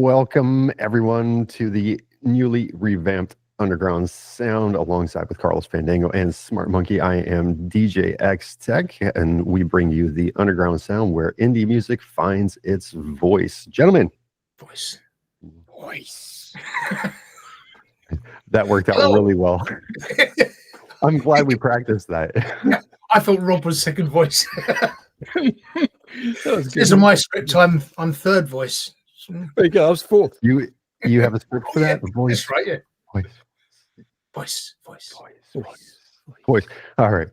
Welcome, everyone, to the newly revamped Underground Sound alongside with Carlos Fandango and Smart Monkey. I am DJ X Tech, and we bring you the Underground Sound where indie music finds its voice. Gentlemen. Voice. That worked out really well. I'm glad we practiced that. Yeah, I thought Rob was second voice. This is my script. I'm third voice. There you go. I was fourth. You have a script for that? Voice. That's right. Yeah. Voice. All right.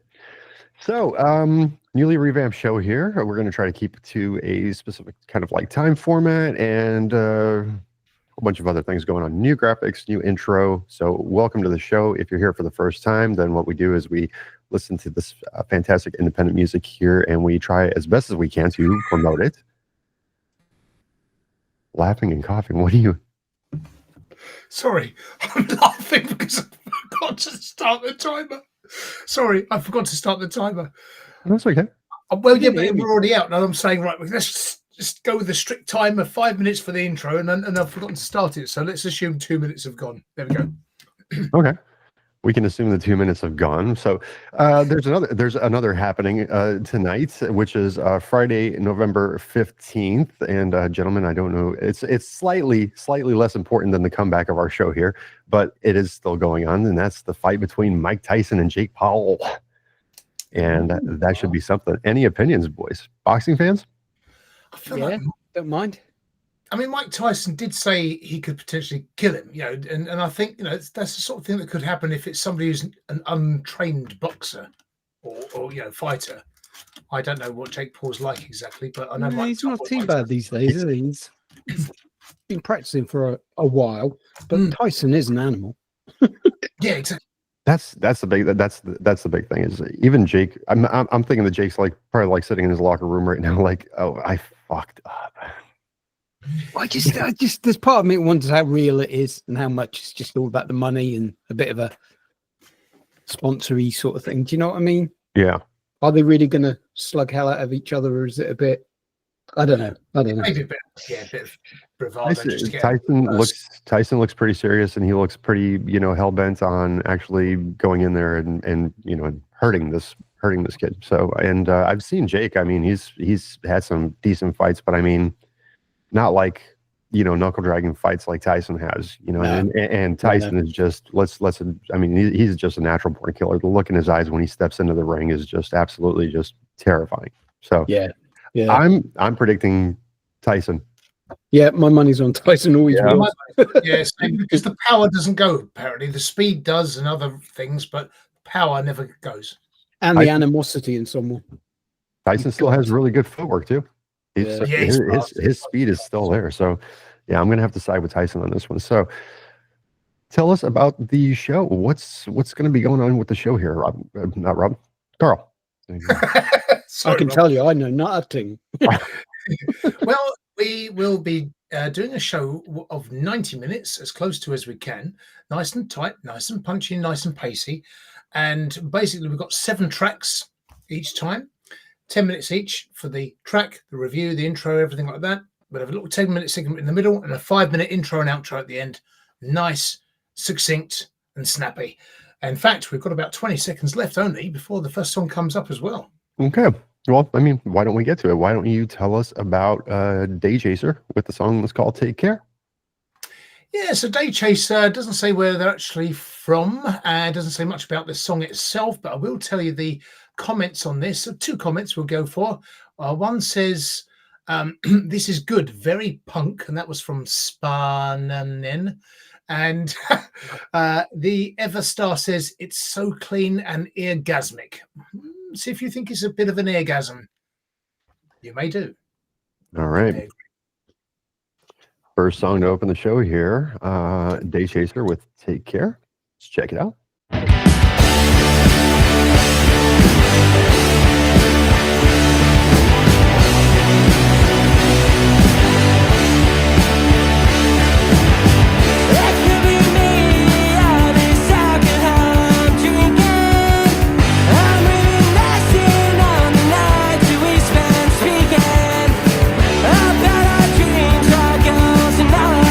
So, newly revamped show here. We're going to try to keep it to a specific kind of like time format and a whole bunch of other things going on. New graphics, new intro. So, welcome to the show. If you're here for the first time, then what we do is we listen to this fantastic independent music here, and we try as best as we can to promote it. Laughing and coughing. What are you? Sorry, I'm laughing because I forgot to start the timer. Sorry, I forgot to start the timer. That's okay. Well, yeah, but we're already out, and I'm saying, right, let's just go with the strict timer, 5 minutes for the intro, and I've forgotten to start it. So let's assume 2 minutes have gone. There we go. Okay. We can assume the 2 minutes have gone. So there's another happening tonight, which is Friday, November 15th. And gentlemen, I don't know, it's slightly less important than the comeback of our show here, but it is still going on, and that's the fight between Mike Tyson and Jake Paul. And that should be something. Any opinions, boys? Boxing fans? I feel like, don't mind. I mean, Mike Tyson did say he could potentially kill him, and I think, that's the sort of thing that could happen if it's somebody who's an untrained boxer or fighter. I don't know what Jake Paul's like exactly, but I know he's not too bad these days, is he? He's been practicing for a while, but Tyson is an animal. Yeah, exactly. That's the big thing is even Jake. I'm thinking that Jake's probably sitting in his locker room right now, oh, I fucked up. I just there's part of me that wonders how real it is and how much it's just all about the money and a bit of a sponsory sort of thing. Do you know what I mean? Yeah. Are they really going to slug hell out of each other, or is it a bit? I don't know. Maybe a bit of bravado. Tyson looks pretty serious, and he looks pretty, hell bent on actually going in there and hurting this kid. So, and I've seen Jake. I mean, he's had some decent fights, but I mean, not like, knuckle dragging fights like Tyson has, and Tyson is just, he's just a natural born killer. The look in his eyes when he steps into the ring is just absolutely just terrifying. So yeah. I'm predicting Tyson. Yeah, my money's on Tyson always. Yeah, because the power doesn't go, apparently. The speed does and other things, but power never goes. And the animosity in someone. Tyson still has really good footwork too. His speed is still there. So, yeah, I'm going to have to side with Tyson on this one. So, tell us about the show. What's going to be going on with the show here, Rob? Not Rob. Carl. Sorry, I can tell you, I know nothing. Well, we will be doing a show of 90 minutes, as close to as we can. Nice and tight, nice and punchy, nice and pacey. And basically, we've got 7 tracks each time. 10 minutes each for the track, the review, the intro, everything like that. We'll have a little 10-minute segment in the middle and a 5-minute intro and outro at the end. Nice, succinct, and snappy. In fact, we've got about 20 seconds left only before the first song comes up as well. Okay. Well, I mean, why don't we get to it? Why don't you tell us about Daychaser with the song that's called Take Care? Yeah, so Daychaser doesn't say where they're actually from and doesn't say much about the song itself, but I will tell you the comments on this. So 2 comments we'll go for. One says, this is good, very punk, and that was from Spananen. And the Everstar says, it's so clean and eargasmic. See if you think it's a bit of an eargasm. You may do. All right. First song to open the show here, Daychaser with Take Care. Let's check it out. About our dreams, our goals, and our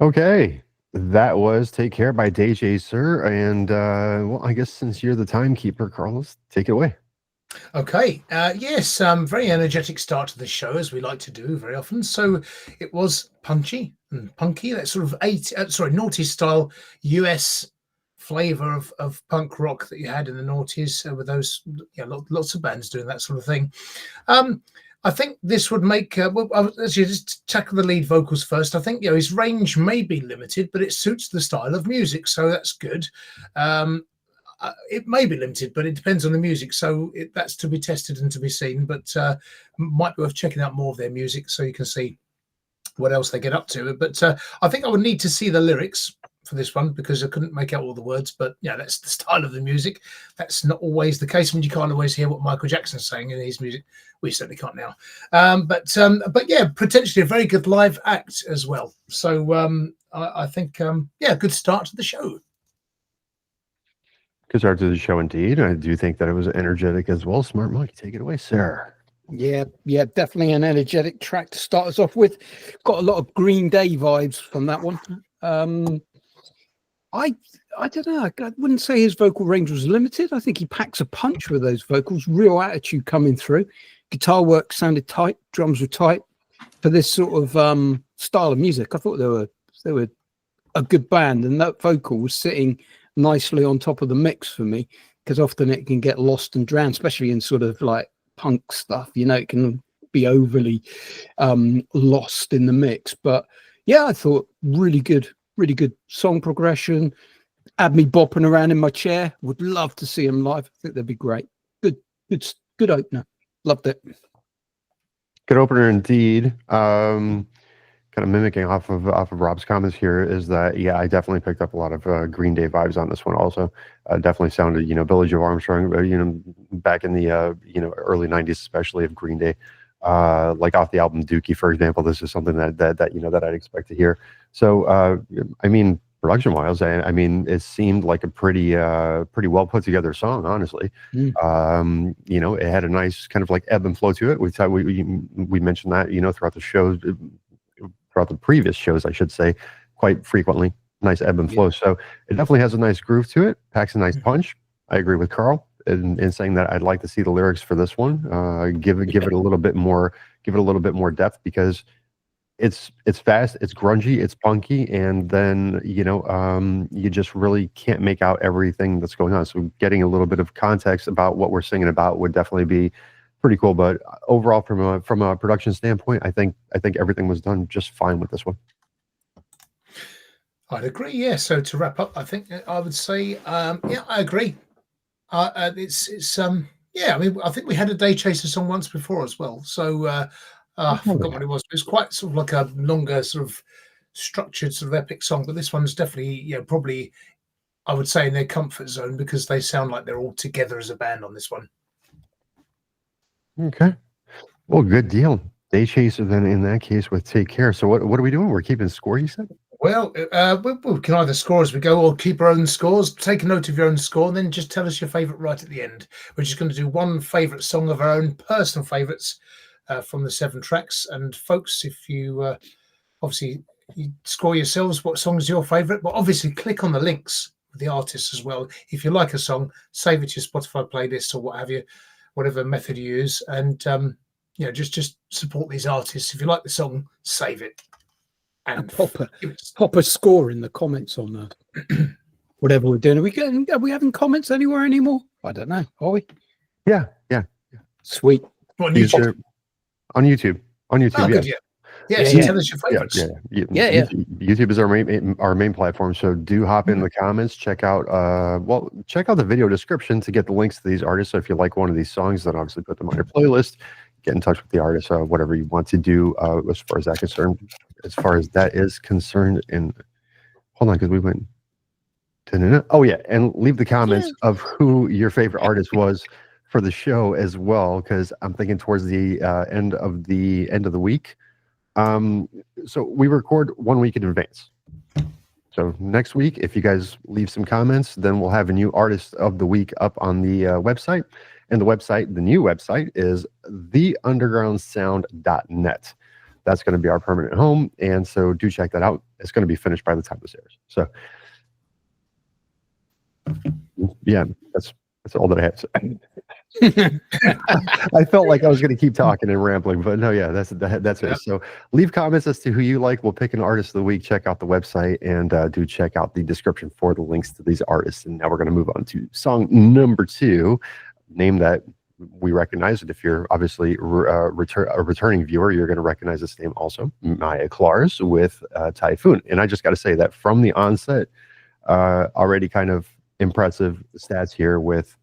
Okay. That was Take Care by Daychaser. And well, I guess since you're the timekeeper, Carlos, take it away. Okay. Yes, very energetic start to the show, as we like to do very often. So it was punchy and punky, that sort of naughty style US flavor of punk rock that you had in the noughties with those, lots of bands doing that sort of thing. I think this would make, as you just tackle the lead vocals first, I think, his range may be limited, but it suits the style of music. So that's good. It may be limited, but it depends on the music. So that's to be tested and to be seen, but might be worth checking out more of their music so you can see what else they get up to. But I think I would need to see the lyrics for this one because I couldn't make out all the words, but that's the style of the music. That's not always the case when you can't always hear what Michael Jackson's saying in his music. We certainly can't now. But yeah, potentially a very good live act as well. So I think, good start to the show. Good start to the show indeed. I do think that it was energetic as well. Smart Monkey, take it away, sir. Yeah, definitely an energetic track to start us off with. Got a lot of Green Day vibes from that one. I don't know. I wouldn't say his vocal range was limited. I think he packs a punch with those vocals. Real attitude coming through. Guitar work sounded tight. Drums were tight for this sort of style of music. I thought they were a good band, and that vocal was sitting nicely on top of the mix for me because often it can get lost and drowned, especially in sort of like punk stuff. It can be overly lost in the mix. But yeah, I thought really good song progression. Had me bopping around in my chair. Would love to see him live. I think that'd be great. Good opener. Loved it. Good opener indeed. Kind of mimicking off of Rob's comments here is that I definitely picked up a lot of Green Day vibes on this one. Also, definitely sounded Village of Armstrong, back in the early '90s, especially of Green Day. Like off the album Dookie, for example. This is something that I'd expect to hear. So production wise, it seemed like a pretty well put together song, honestly. It had a nice kind of like ebb and flow to it. We mentioned that throughout the shows, throughout the previous shows, I should say, quite frequently. Nice ebb and flow. So it definitely has a nice groove to it. Packs a nice punch. I agree with Carl in saying that I'd like to see the lyrics for this one. Give it a little bit more. Give it a little bit more depth because it's fast, it's grungy, it's punky, and then you just really can't make out everything that's going on. So getting a little bit of context about what we're singing about would definitely be pretty cool. But overall, from a production standpoint, I think everything was done just fine with this one. I'd agree. Yeah. So to wrap up, I think I would say, I agree. I think we had a Daychaser song once before as well. So I forgot what it was. It was quite sort of like a longer sort of structured sort of epic song. But this one's definitely, probably, I would say, in their comfort zone because they sound like they're all together as a band on this one. Okay. Well, good deal. Daychaser then in that case with Take Care. So what are we doing? We're keeping score, you said? Well, we can either score as we go or keep our own scores. Take a note of your own score and then just tell us your favourite right at the end. We're just going to do one favourite song of our own personal favourites from the 7 tracks. And folks, if you obviously you score yourselves what song is your favourite, but obviously click on the links with the artists as well. If you like a song, save it to your Spotify playlist or what have you, whatever method you use. And, just support these artists. If you like the song, save it. And pop a score in the comments on whatever we're doing. Are we having comments anywhere anymore? I don't know. Are we? Yeah. Sweet. On YouTube. On YouTube. Oh, good, yeah. So tell us your favorites. Yeah. YouTube is our main platform. So do hop in the comments. Check out the video description to get the links to these artists. So if you like one of these songs, then obviously put them on your playlist. Get in touch with the artist, whatever you want to do as far as that is concerned. And hold on, because we went. Oh yeah, and leave the comments of who your favorite artist was for the show as well, because I'm thinking towards the end of the week. So we record 1 week in advance. So next week, if you guys leave some comments, then we'll have a new artist of the week up on the website. And the new website is theundergroundsound.net. That's going to be our permanent home. And so do check that out. it's going to be finished by the time this airs. So yeah, that's all that I have to say. I felt like I was going to keep talking and rambling, but no, yeah, that's it. So leave comments as to who you like. We'll pick an artist of the week. Check out the website and do check out the description for the links to these artists. And now we're going to move on to song number 2, name that we recognize it. If you're obviously a returning viewer, you're going to recognize this name also. Maya Clars with Typhoon. And I just got to say that from the onset, already kind of impressive stats here with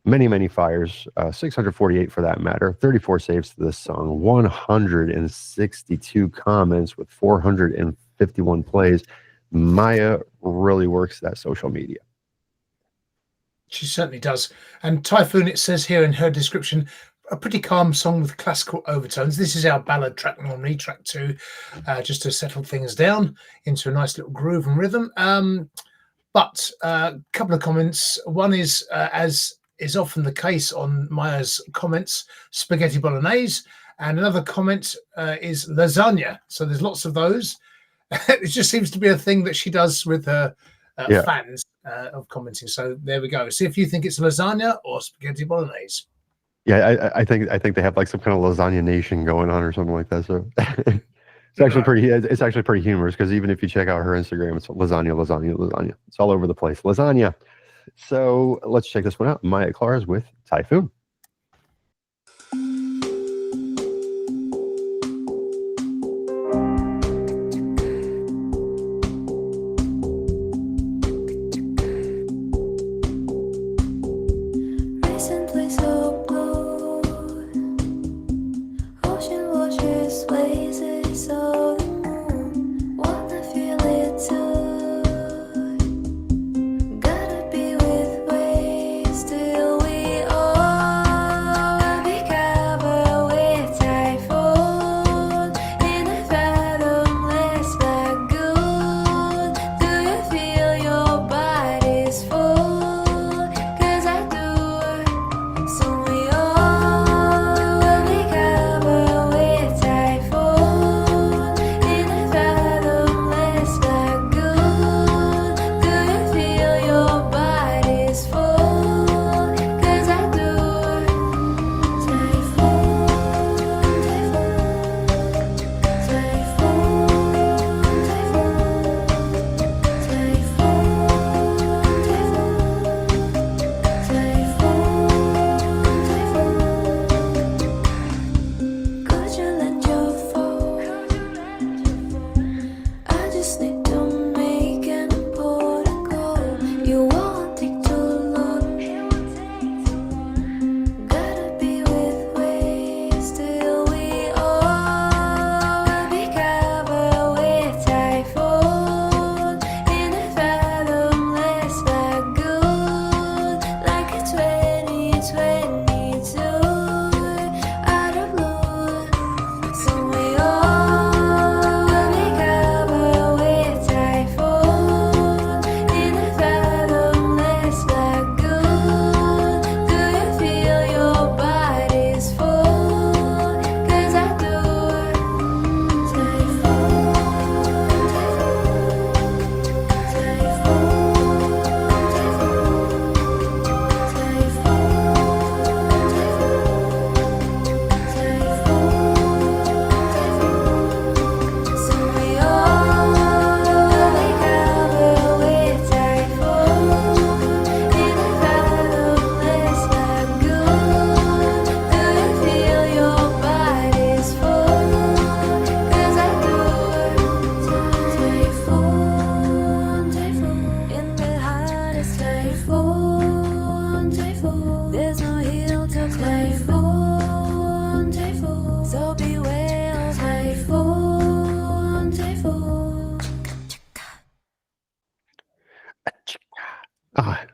many fires, 648 for that matter, 34 saves to this song, 162 comments with 451 plays. Maya really works that social media. She certainly does. And Typhoon, it says here in her description, a pretty calm song with classical overtones. This is our ballad track normally, track 2, just to settle things down into a nice little groove and rhythm. But a couple of comments. One is, as is often the case on Maya's comments, spaghetti bolognese. And another comment is lasagna. So there's lots of those. It just seems to be a thing that she does with her fans of commenting. So there we go. See if you think it's lasagna or spaghetti bolognese. Yeah, I think they have like some kind of lasagna nation going on or something like that. So it's actually pretty humorous, because even if you check out her Instagram, it's lasagna. It's all over the place. Lasagna. So let's check this one out. Maya Clars with Typhoon.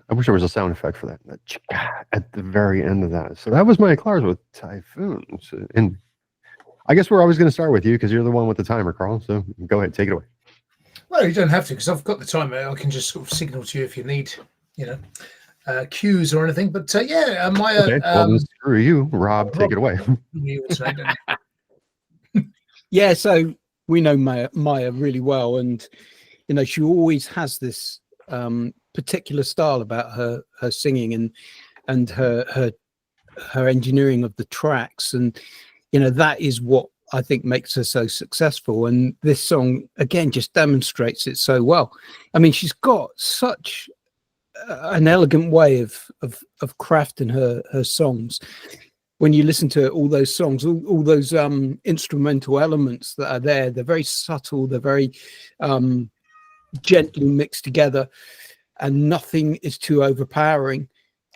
I wish there was a sound effect for that at the very end of that. So that was Maya Clars with Typhoon. So, and I guess we're always going to start with you because you're the one with the timer, Carl. So go ahead, take it away. Well, you don't have to, because I've got the timer. I can just sort of signal to you if you need, cues or anything. But yeah, Maya. Okay, well, then screw you, Rob. Take it away. Yeah. So we know Maya really well, and you know she always has this particular style about her singing and her engineering of the tracks, and you know that is what I think makes her so successful. And this song again just demonstrates it so well. I mean, she's got such an elegant way of crafting her songs. When you listen to all those songs, all those instrumental elements that are there, they're very subtle, they're very gently mixed together, and nothing is too overpowering.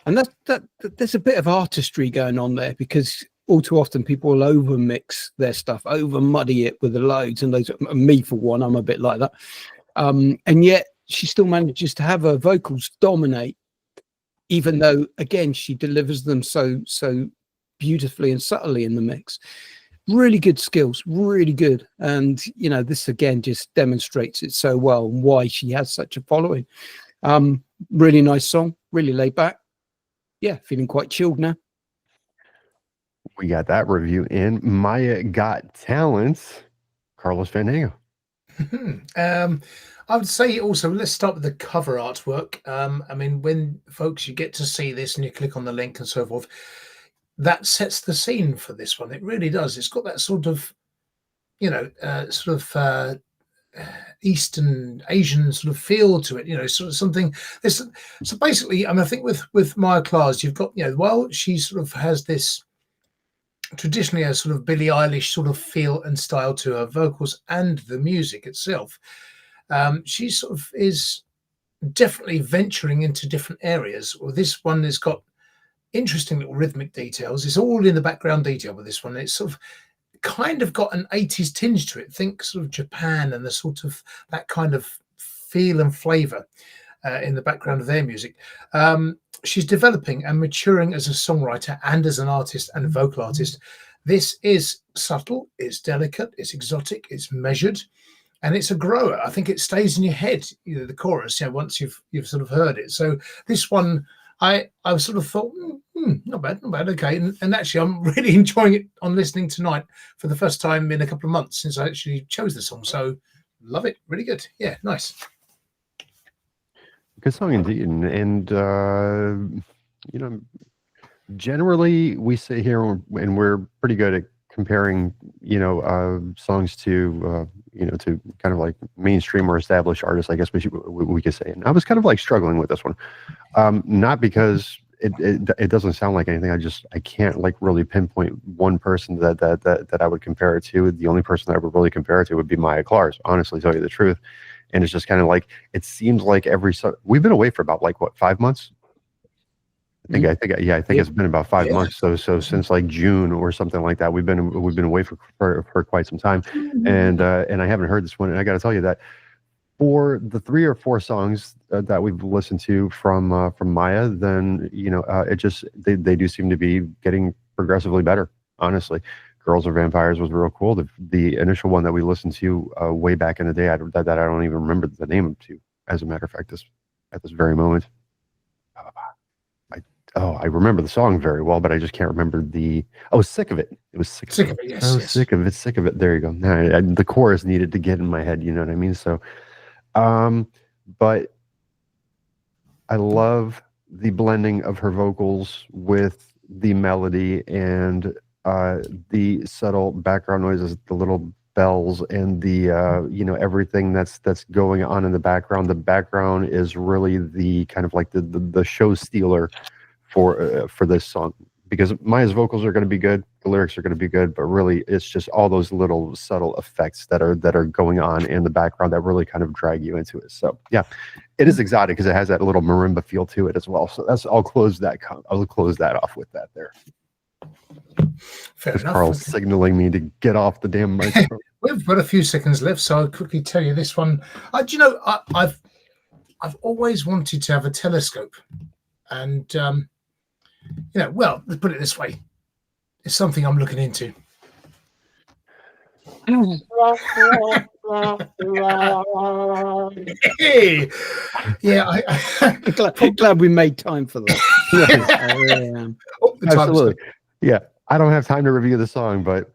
And that there's a bit of artistry going on there, because all too often people will over mix their stuff, over muddy it with the loads and loads. Me for one, I'm a bit like that. And yet she still manages to have her vocals dominate, even though again she delivers them so beautifully and subtly in the mix. Really good skills, really good. And you know, this again just demonstrates it so well, and why she has such a following. Really nice song, really laid back. Yeah, feeling quite chilled now. We got that review in. Maya Got Talent, Carlos Fandango. I would say also, let's start with the cover artwork. I mean, when folks, you get to see this and you click on the link and so forth, that sets the scene for this one. It really does. It's got that sort of, you know, Eastern Asian sort of feel to it, you know, sort of something. So basically, I mean, I think with Maya Clars, you've got, you know, while she sort of has this traditionally a sort of Billie Eilish sort of feel and style to her vocals and the music itself, she sort of is definitely venturing into different areas. Well, this one has got interesting little rhythmic details. It's all in the background detail with this one. It's sort of kind of got an 80s tinge to it. Think sort of Japan and the sort of that kind of feel and flavor in the background of their music. She's developing and maturing as a songwriter and as an artist and a vocal artist. This is subtle, it's delicate, it's exotic, it's measured, and it's a grower. I think it stays in your head, you know, the chorus, you know, once you've sort of heard it. So this one, I sort of thought, not bad, okay. And actually, I'm really enjoying it on listening tonight for the first time in a couple of months since I actually chose the song. So love it, really good. Yeah, nice. Good song indeed. And you know, generally we sit here and we're pretty good at comparing, you know, songs to, you know, to kind of like mainstream or established artists, I guess we could say. And I was kind of like struggling with this one. Not because it doesn't sound like anything. I can't like really pinpoint one person that I would compare it to. The only person that I would really compare it to would be Maya Clars, honestly, tell you the truth. And it's just kind of like, it seems like we've been away for about like what, 5 months? I think it's been about 5 months. So since like June or something like that, we've been away for quite some time. And I haven't heard this one. And I got to tell you that for the 3 or 4 songs that we've listened to from Maya, then, you know, it just, they do seem to be getting progressively better, honestly. Girls Are Vampires was real cool. The initial one that we listened to way back in the day, that I don't even remember the name of, to, as a matter of fact, at this very moment. I remember the song very well, but I just can't remember Sick of It. It was Sick of It. Yes, yes. Sick of It. There you go. The chorus needed to get in my head, you know what I mean? So, but I love the blending of her vocals with the melody and the subtle background noises, the little bells, and the you know, everything that's going on in the background. The background is really the kind of like the show stealer for this song, because Maya's vocals are going to be good, the lyrics are going to be good, but really it's just all those little subtle effects that are going on in the background that really kind of drag you into it. So yeah, it is exotic because it has that little marimba feel to it as well. So I'll close that off with that there. Fair enough. Carl's signaling me to get off the damn microphone. We've got a few seconds left, so I'll quickly tell you this one. Do you know, I've always wanted to have a telescope, and you know, well, let's put it this way, it's something I'm looking into. Hey, yeah, glad we made time for that. Yes, I really am. Absolutely. Yeah, I don't have time to review the song, but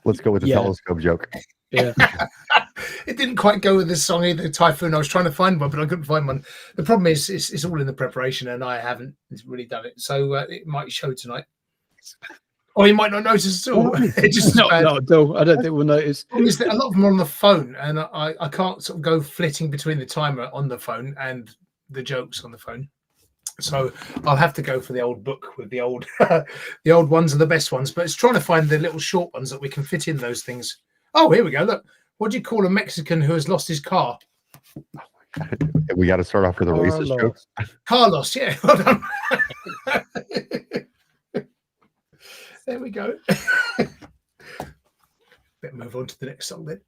let's go with the telescope joke. Yeah. It didn't quite go with this song either, Typhoon. I was trying to find one, but I couldn't find one. The problem is it's all in the preparation, and I haven't really done it. So it might show tonight. Or you might not notice at all. It's just not at all. I don't think we'll notice. A lot of them are on the phone, and I can't sort of go flitting between the timer on the phone and the jokes on the phone. So I'll have to go for the old book with the old the old ones are the best ones. But it's trying to find the little short ones that we can fit in those things. Oh, here we go. Look, what do you call a Mexican who has lost his car? We got to start off with the racist jokes. Carlos, yeah. Well done. There we go. Better move on to the next song then.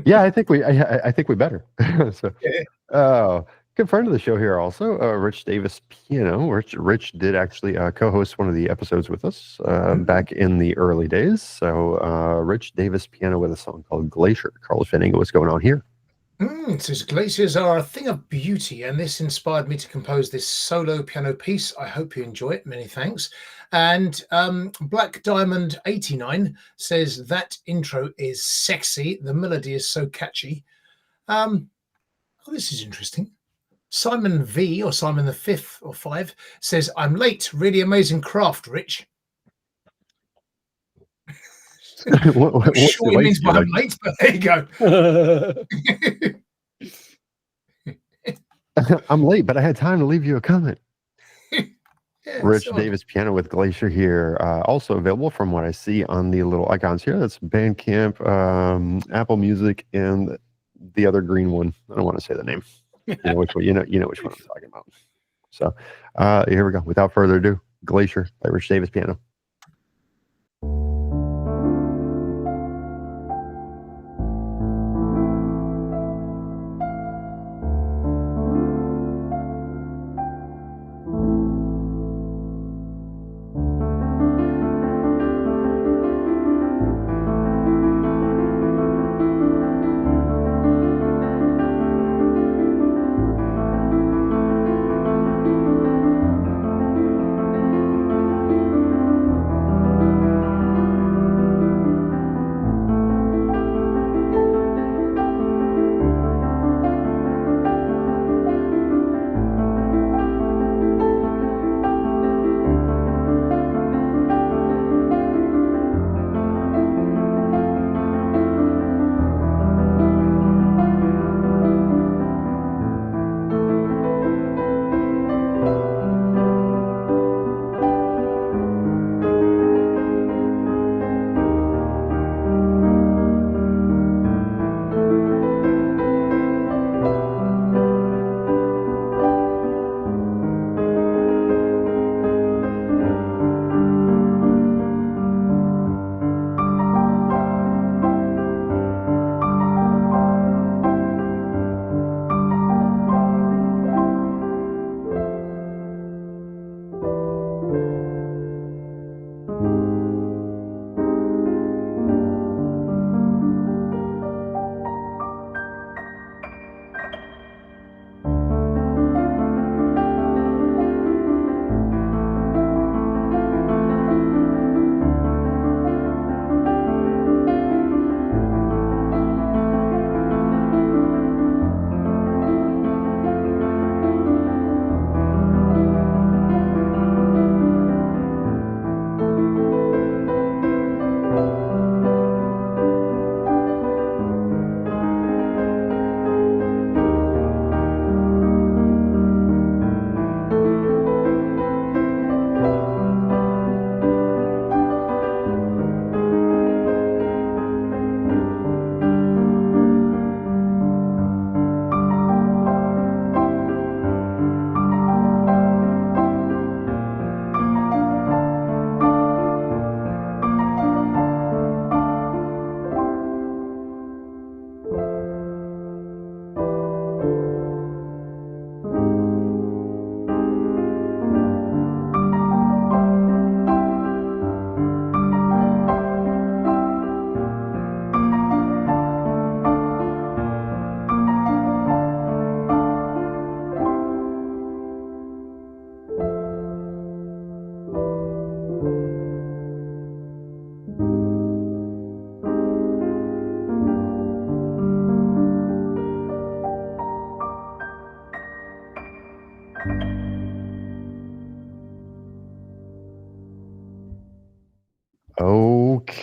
Yeah, I think we better. So, Yeah. Good friend of the show here also, Rich Davis Piano. Rich did actually co-host one of the episodes with us back in the early days. So Rich Davis Piano with a song called Glacier. Carlos Fandango, what's going on here? So glaciers are a thing of beauty, and this inspired me to compose this solo piano piece. I hope you enjoy it. Many thanks. And Black Diamond 89 says that intro is sexy. The melody is so catchy. Oh, this is interesting. Simon V, or Simon the Fifth or Five, says, I'm late. Really amazing craft, Rich. What sure he means by I'm late, but there you go. I'm late, but I had time to leave you a comment. Yeah, Rich Davis Piano with Glacier here. Also available from what I see on the little icons here. That's Bandcamp, Apple Music, and the other green one. I don't want to say the name. You know which one. You know which one I'm talking about. So here we go. Without further ado, Glacier by Rich Davis Piano.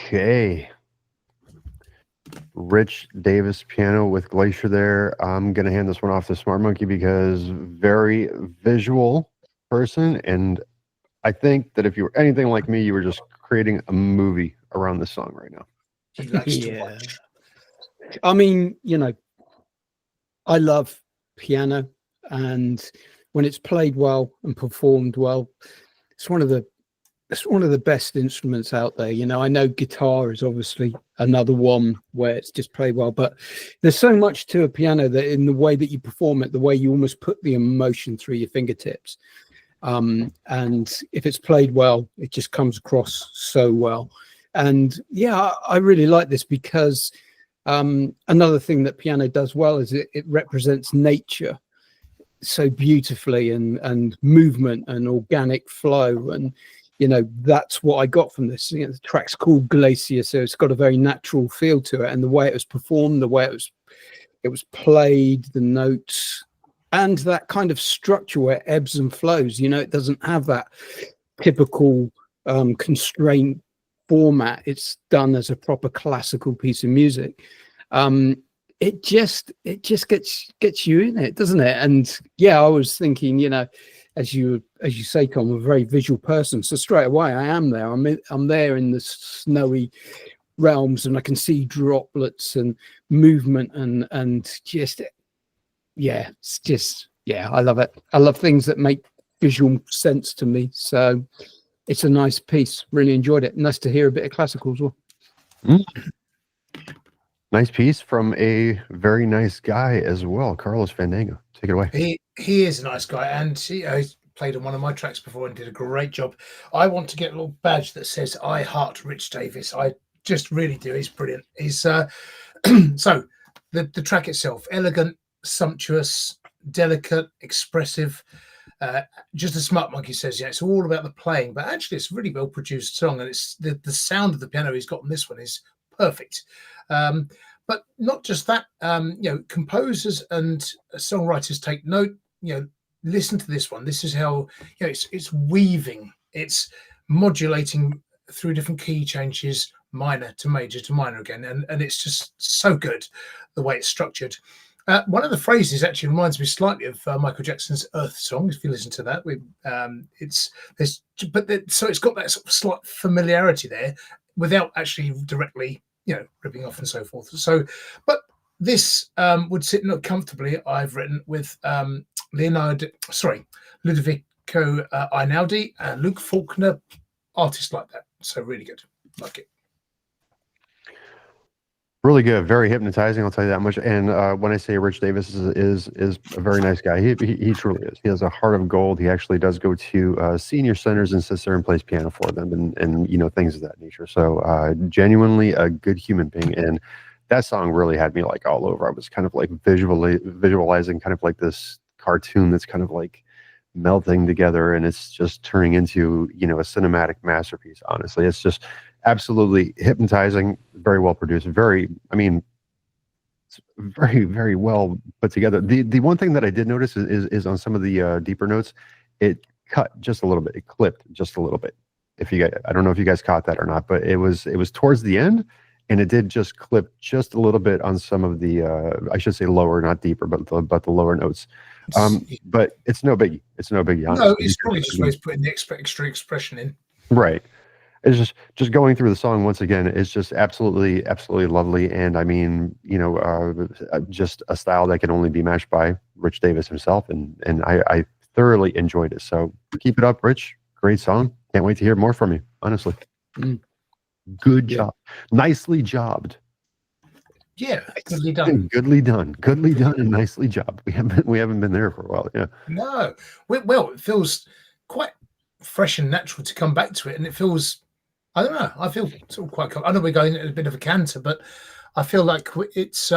Okay. Rich Davis piano with Glacier there. I'm going to hand this one off to Smart Monkey because very visual person. And I think that if you were anything like me, you were just creating a movie around this song right now. He likes to Yeah. watch. I mean, I love piano, and when it's played well and performed well, it's one of the best instruments out there. I know guitar is obviously another one where it's just played well, but there's so much to a piano that in the way that you perform it, the way you almost put the emotion through your fingertips. And if it's played well, it just comes across so well. And yeah, I really like this because another thing that piano does well is it represents nature so beautifully, and movement and organic flow. And that's what I got from this. The track's called Glacier, so it's got a very natural feel to it, and the way it was performed, the way it was played, the notes, and that kind of structure where it ebbs and flows. It doesn't have that typical constraint format. It's done as a proper classical piece of music. It just gets you in it, doesn't it? And yeah, I was thinking, as you say, Tom, I'm a very visual person, so straight away I am there. I'm there in the snowy realms, and I can see droplets and movement, and just it's just I love it. I love things that make visual sense to me. So it's a nice piece. Really enjoyed it. Nice to hear a bit of classical as well. Nice piece from a very nice guy as well, Carlos Fandango. Take it away. He is a nice guy, and he's played on one of my tracks before and did a great job. I want to get a little badge that says "I heart Rich Davis." I just really do. He's brilliant. He's so the track itself, elegant, sumptuous, delicate, expressive. Just as Smart Monkey says, it's all about the playing, but actually it's a really well produced song, and it's the sound of the piano he's got on this one is perfect. But not just that, composers and songwriters take note. Listen to this one. This is how it's weaving, it's modulating through different key changes, minor to major to minor again, and it's just so good the way it's structured. One of the phrases actually reminds me slightly of Michael Jackson's Earth song. If you listen to that, so it's got that sort of slight familiarity there without actually directly ripping off and so forth. So, but this would sit not comfortably, I've written, with Ludovico Einaudi and Luke Faulkner, artists like that. So really good. Like it. Really good, very hypnotizing. I'll tell you that much. And when I say Rich Davis is a very nice guy, he truly is. He has a heart of gold. He actually does go to senior centers and sits there and plays piano for them, and things of that nature. So genuinely a good human being. And that song really had me like all over. I was kind of like visualizing kind of like this cartoon that's kind of like melting together, and it's just turning into a cinematic masterpiece. Honestly, it's just absolutely hypnotizing, very well produced, very very well put together. The one thing that I did notice is on some of the deeper notes, it cut just a little bit, it clipped just a little bit. I don't know if you guys caught that or not, but it was towards the end, and it did just clip just a little bit on some of the I should say lower, not deeper, but the lower notes. But it's no biggie. It's no biggie. Honestly. No, it's probably just ways putting the extra expression in. Right. It's just going through the song once again. It's just absolutely lovely, and just a style that can only be matched by Rich Davis himself, and I thoroughly enjoyed it. So keep it up, Rich. Great song. Can't wait to hear more from you. Honestly, good job. Nicely jobbed. Yeah, goodly done. Goodly done, and nicely jobbed. We haven't been there for a while. Yeah. No, well, it feels quite fresh and natural to come back to it, and it feels. I don't know. I feel sort of quite. I know we're going at a bit of a canter, but I feel like it's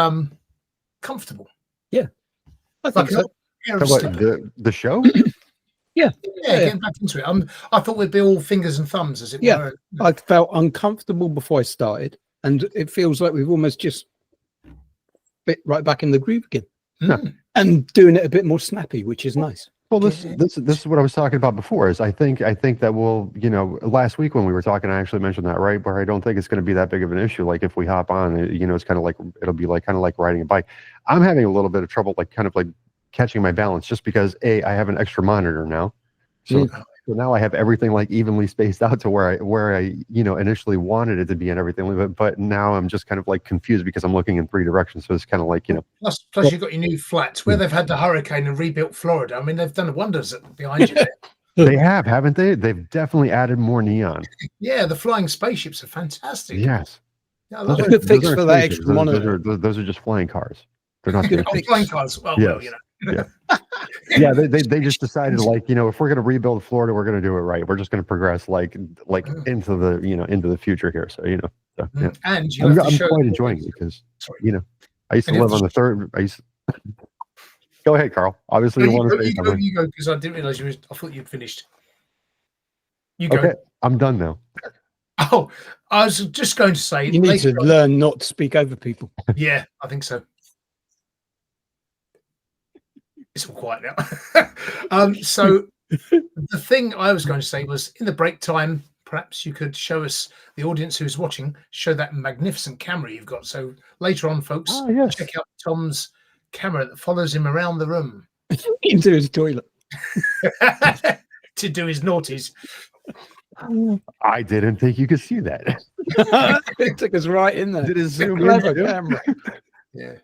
comfortable. Yeah, I think so. The show. Yeah, getting back into it. I thought we'd be all fingers and thumbs, as it were. I felt uncomfortable before I started, and it feels like we've almost just bit right back in the groove again, and doing it a bit more snappy, which is nice. Well, this is what I was talking about before. Is I think that we'll, last week when we were talking, I actually mentioned that, right? Where I don't think it's going to be that big of an issue. Like if we hop on, it's kind of like it'll be like kind of like riding a bike. I'm having a little bit of trouble, like kind of like catching my balance, just because I have an extra monitor now, so now I have everything like evenly spaced out to where I initially wanted it to be and everything, but now I'm just kind of like confused because I'm looking in 3 directions. So it's kind of like Plus you've got your new flats where they've had the hurricane and rebuilt Florida. I mean, they've done wonders behind you there. They have, haven't they? They've definitely added more neon. Yeah, the flying spaceships are fantastic. Yes. Yeah, I love Those it. are fixed for that extra monitor. Those are just flying cars. They're not Flying cars. Well, yes. Yeah. Yeah, they just decided, like, if we're going to rebuild Florida, we're going to do it right. We're just going to progress like into the into the future here. So so, yeah. And I'm quite enjoying it because I used to live on the third. Go ahead, Carl. Obviously, you want to say something. You go, because I didn't realize I thought you'd finished. You go. Okay, I'm done now. Oh, I was just going to say you need to learn not to speak over people. Yeah, I think so. It's all quiet now. So the thing I was going to say was, in the break time, perhaps you could show us, the audience who's watching, show that magnificent camera you've got. So later on, folks, check out Tom's camera that follows him around the room into his toilet to do his naughties. I didn't think you could see that. It took us right in there. Did it zoom clever camera? Yeah.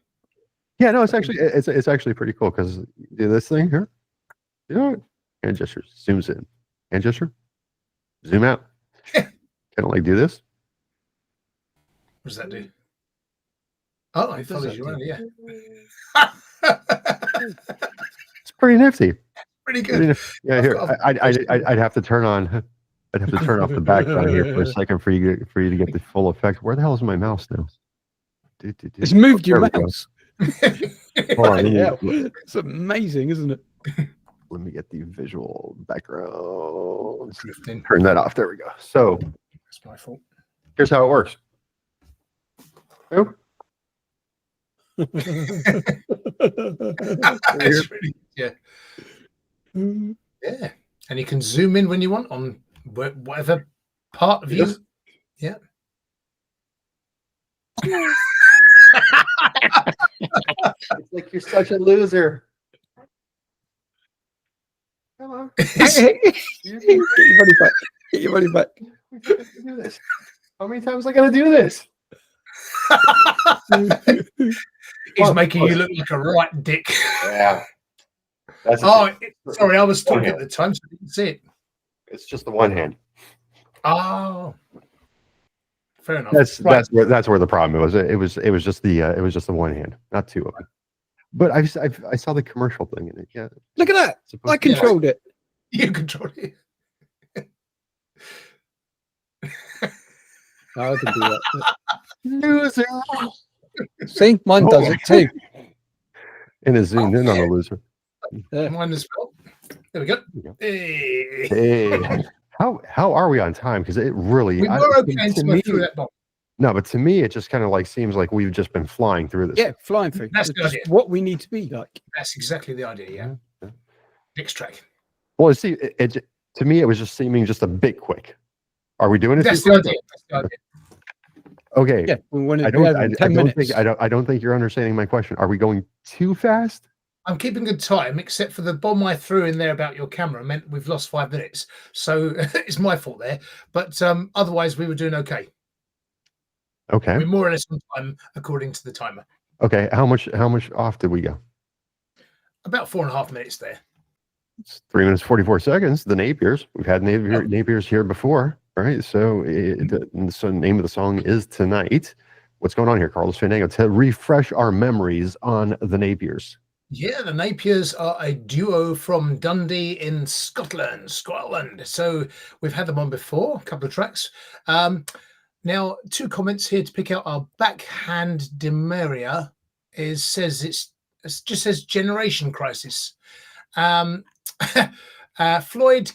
Yeah, no, it's actually pretty cool because do this thing here. Hand gesture zooms in. Hand gesture, zoom out. Kind of like do this. What does that do? Oh, it follows you around. Yeah. It's pretty nifty. Pretty good. Yeah, here I'd have to turn on. I'd have to turn off the background here for a second for you to get the full effect. Where the hell is my mouse now? It's moved your mouse. Hold on, it's amazing, isn't it? Let me get the visual background. Turn that off. There we go. So that's my fault. Here's how it works. Oh. Yeah. Yeah. And you can zoom in when you want on whatever part of you. Yeah. It's like you're such a loser. Come on. Get your money back. Get your money back. Do this. How many times am I gonna do this? He's making you look like a right dick. Yeah. Sorry, I was talking at the time, so I didn't see it. It's just the one hand. Oh, fair enough. That's where the problem was. It was just the one hand, not two of them. But I saw the commercial thing in it. Yeah. Look at that. I controlled it. You controlled it. I can do that. Loser. See, mine does it too. And it zoomed in on the loser. Mine as well. There we go. Hey. How are we on time? Because it really. We were okay until I threw that bomb. No, but to me, it just kind of like seems like we've just been flying through this. Yeah, flying through. That's the idea. What we need to be like. That's exactly the idea. Yeah. Next track. Well, see, to me, it was just seeming just a bit quick. Are we doing it? That's the idea. That's the idea. Okay. Yeah, we want to I don't think you're understanding my question. Are we going too fast? I'm keeping good time, except for the bomb I threw in there about your camera meant we've lost 5 minutes. So it's my fault there. But otherwise, we were doing okay. Okay. We're more or less on time according to the timer. Okay. How much off did we go? About 4.5 minutes there. It's 3 minutes 44 seconds. The Napiers. We've had Napiers here before, right? So the name of the song is Tonight. What's going on here, Carlos Fandango? To refresh our memories on the Napiers. Yeah, the Napiers are a duo from Dundee in Scotland. So we've had them on before, a couple of tracks. Now, 2 comments here to pick out. Our backhand Demaria it just says Generation Crisis. Floyd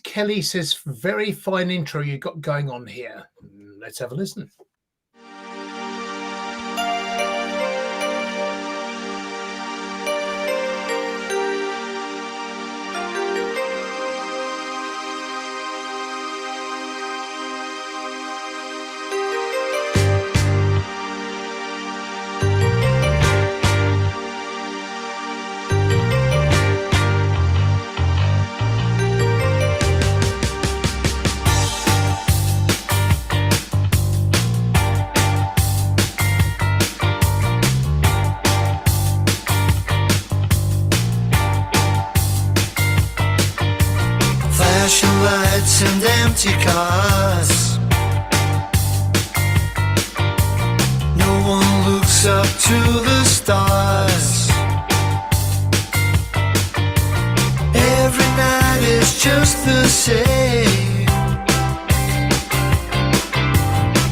Kelly says, very fine intro you got going on here. Let's have a listen. Flashing lights and empty cars. No one looks up to the stars. Every night is just the same.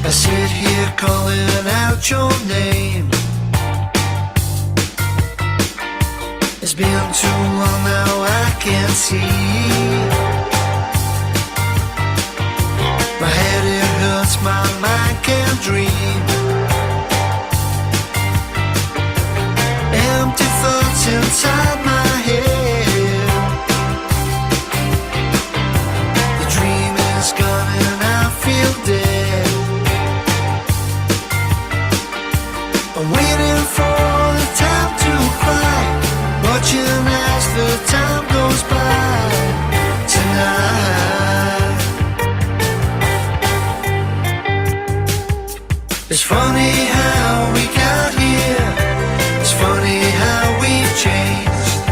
I sit here calling out your name. It's been too long now, I can't see. My head it hurts, my mind can't dream. Empty thoughts inside my head. The dream is gone and I feel dead. I'm waiting for the time to cry, watching as the time goes by tonight. It's funny how we got here. It's funny how we've changed.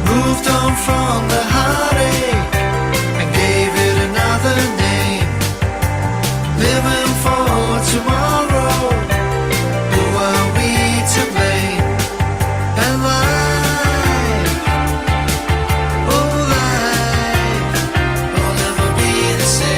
Moved on from the heartache and gave it another name. Living for tomorrow. Who are we to blame? And life, oh life, will never be the same.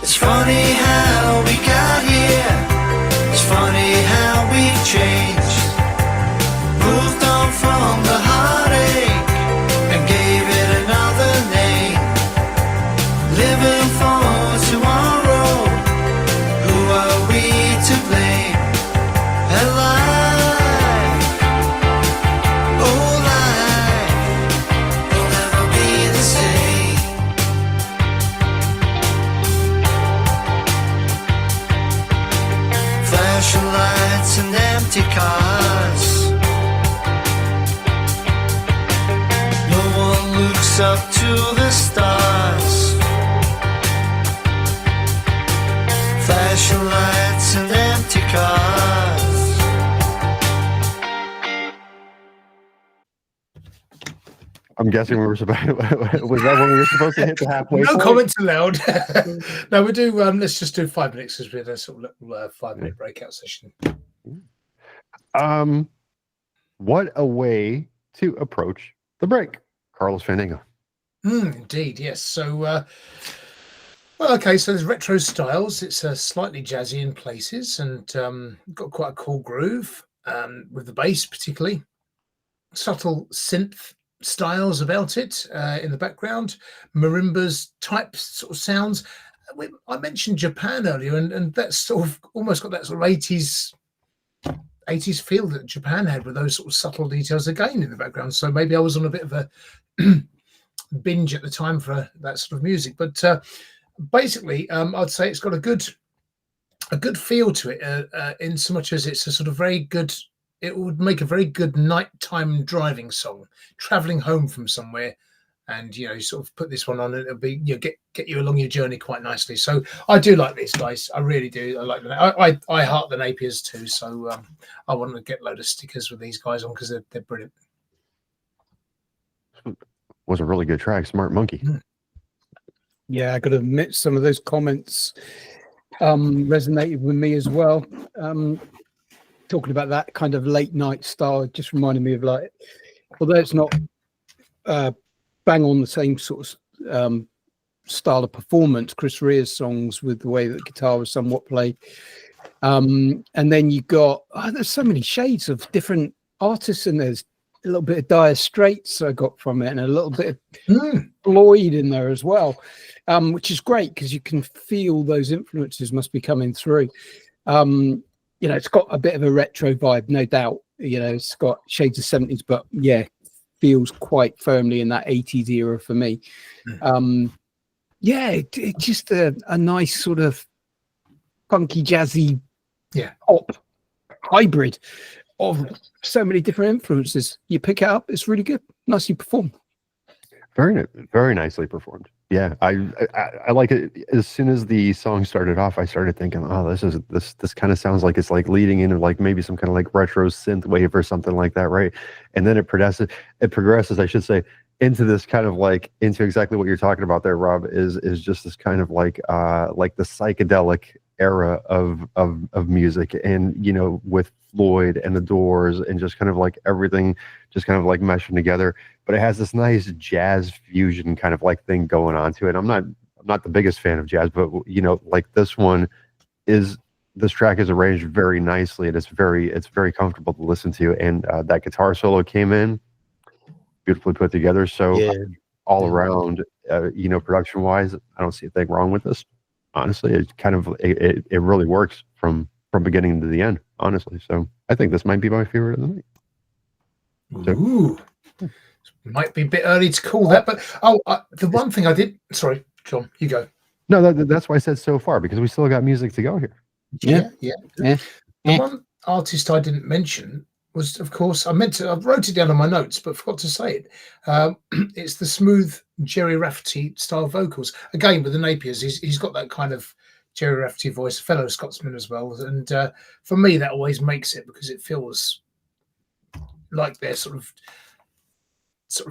It's funny how we got here. It's funny how we've changed. Moved on from the heartache and gave it another name. Living for tomorrow. Who are we to blame? And life, oh life, will never be the same. Flashing lights and empty cars. No one looks up to the stars. Flashing lights and empty cars. I'm guessing we were supposed. Was that when we were supposed to hit the halfway? No point? comments allowed. No, we do. Let's just do 5 minutes because we had a sort of little 5-minute breakout session. What a way to approach the break, Carlos Fandango. Indeed, yes. So, well, okay. So there's retro styles. It's slightly jazzy in places, and got quite a cool groove with the bass, particularly subtle synth styles about it in the background, marimbas type sort of sounds. I mentioned Japan earlier, and that's sort of almost got that sort of 80s feel that Japan had with those sort of subtle details again in the background. So maybe I was on a bit of a binge at the time for that sort of music. But basically, I'd say it's got a good feel to it, in so much as it's a sort of very good. It would make a very good nighttime driving song, traveling home from somewhere, and you sort of put this one on, and it'll be get you along your journey quite nicely. So I do like these guys, I really do. I like them. I heart the Napiers too, so I want to get a load of stickers with these guys on because they're brilliant. Was a really good track, Smart Monkey. Yeah, I got to admit, some of those comments resonated with me as well. Talking about that kind of late night style, it just reminded me of, like, although it's not bang on the same sort of style of performance, Chris Rea's songs with the way that guitar was somewhat played. And then you got, there's so many shades of different artists, and there's a little bit of Dire Straits I got from it, and a little bit of Floyd in there as well, which is great because you can feel those influences must be coming through. it's got a bit of a retro vibe, no doubt. It's got shades of 70s, but yeah, feels quite firmly in that 80s era for me. It's just a nice sort of funky, jazzy, pop hybrid of so many different influences. You pick it up, it's really good, nicely performed. Very, very nicely performed. Yeah, I like it. As soon as the song started off, I started thinking, oh, this kind of sounds like it's like leading into like maybe some kind of like retro synth wave or something like that, right? And then it progresses, I should say, into this kind of like into exactly what you're talking about there, Rob, is just this kind of like the psychedelic era of music, and with Floyd and the Doors and just kind of like everything just kind of like meshing together. But it has this nice jazz fusion kind of like thing going on to it. I'm not the biggest fan of jazz, but like this track is arranged very nicely, and it's very comfortable to listen to. And that guitar solo came in beautifully put together. So all around, production wise, I don't see a thing wrong with this. Honestly, it kind of it really works from beginning to the end. Honestly, so I think this might be my favorite of the night. So, ooh. Might be a bit early to call that, but the one thing I did. Sorry, John, you go. No, that's why I said so far, because we still got music to go here. Yeah. The one artist I didn't mention was, of course, I wrote it down on my notes, but forgot to say it. It's the smooth Jerry Rafferty style vocals, again with the Napiers. He's got that kind of Jerry Rafferty voice, fellow Scotsman as well, and for me that always makes it, because it feels like they're sort of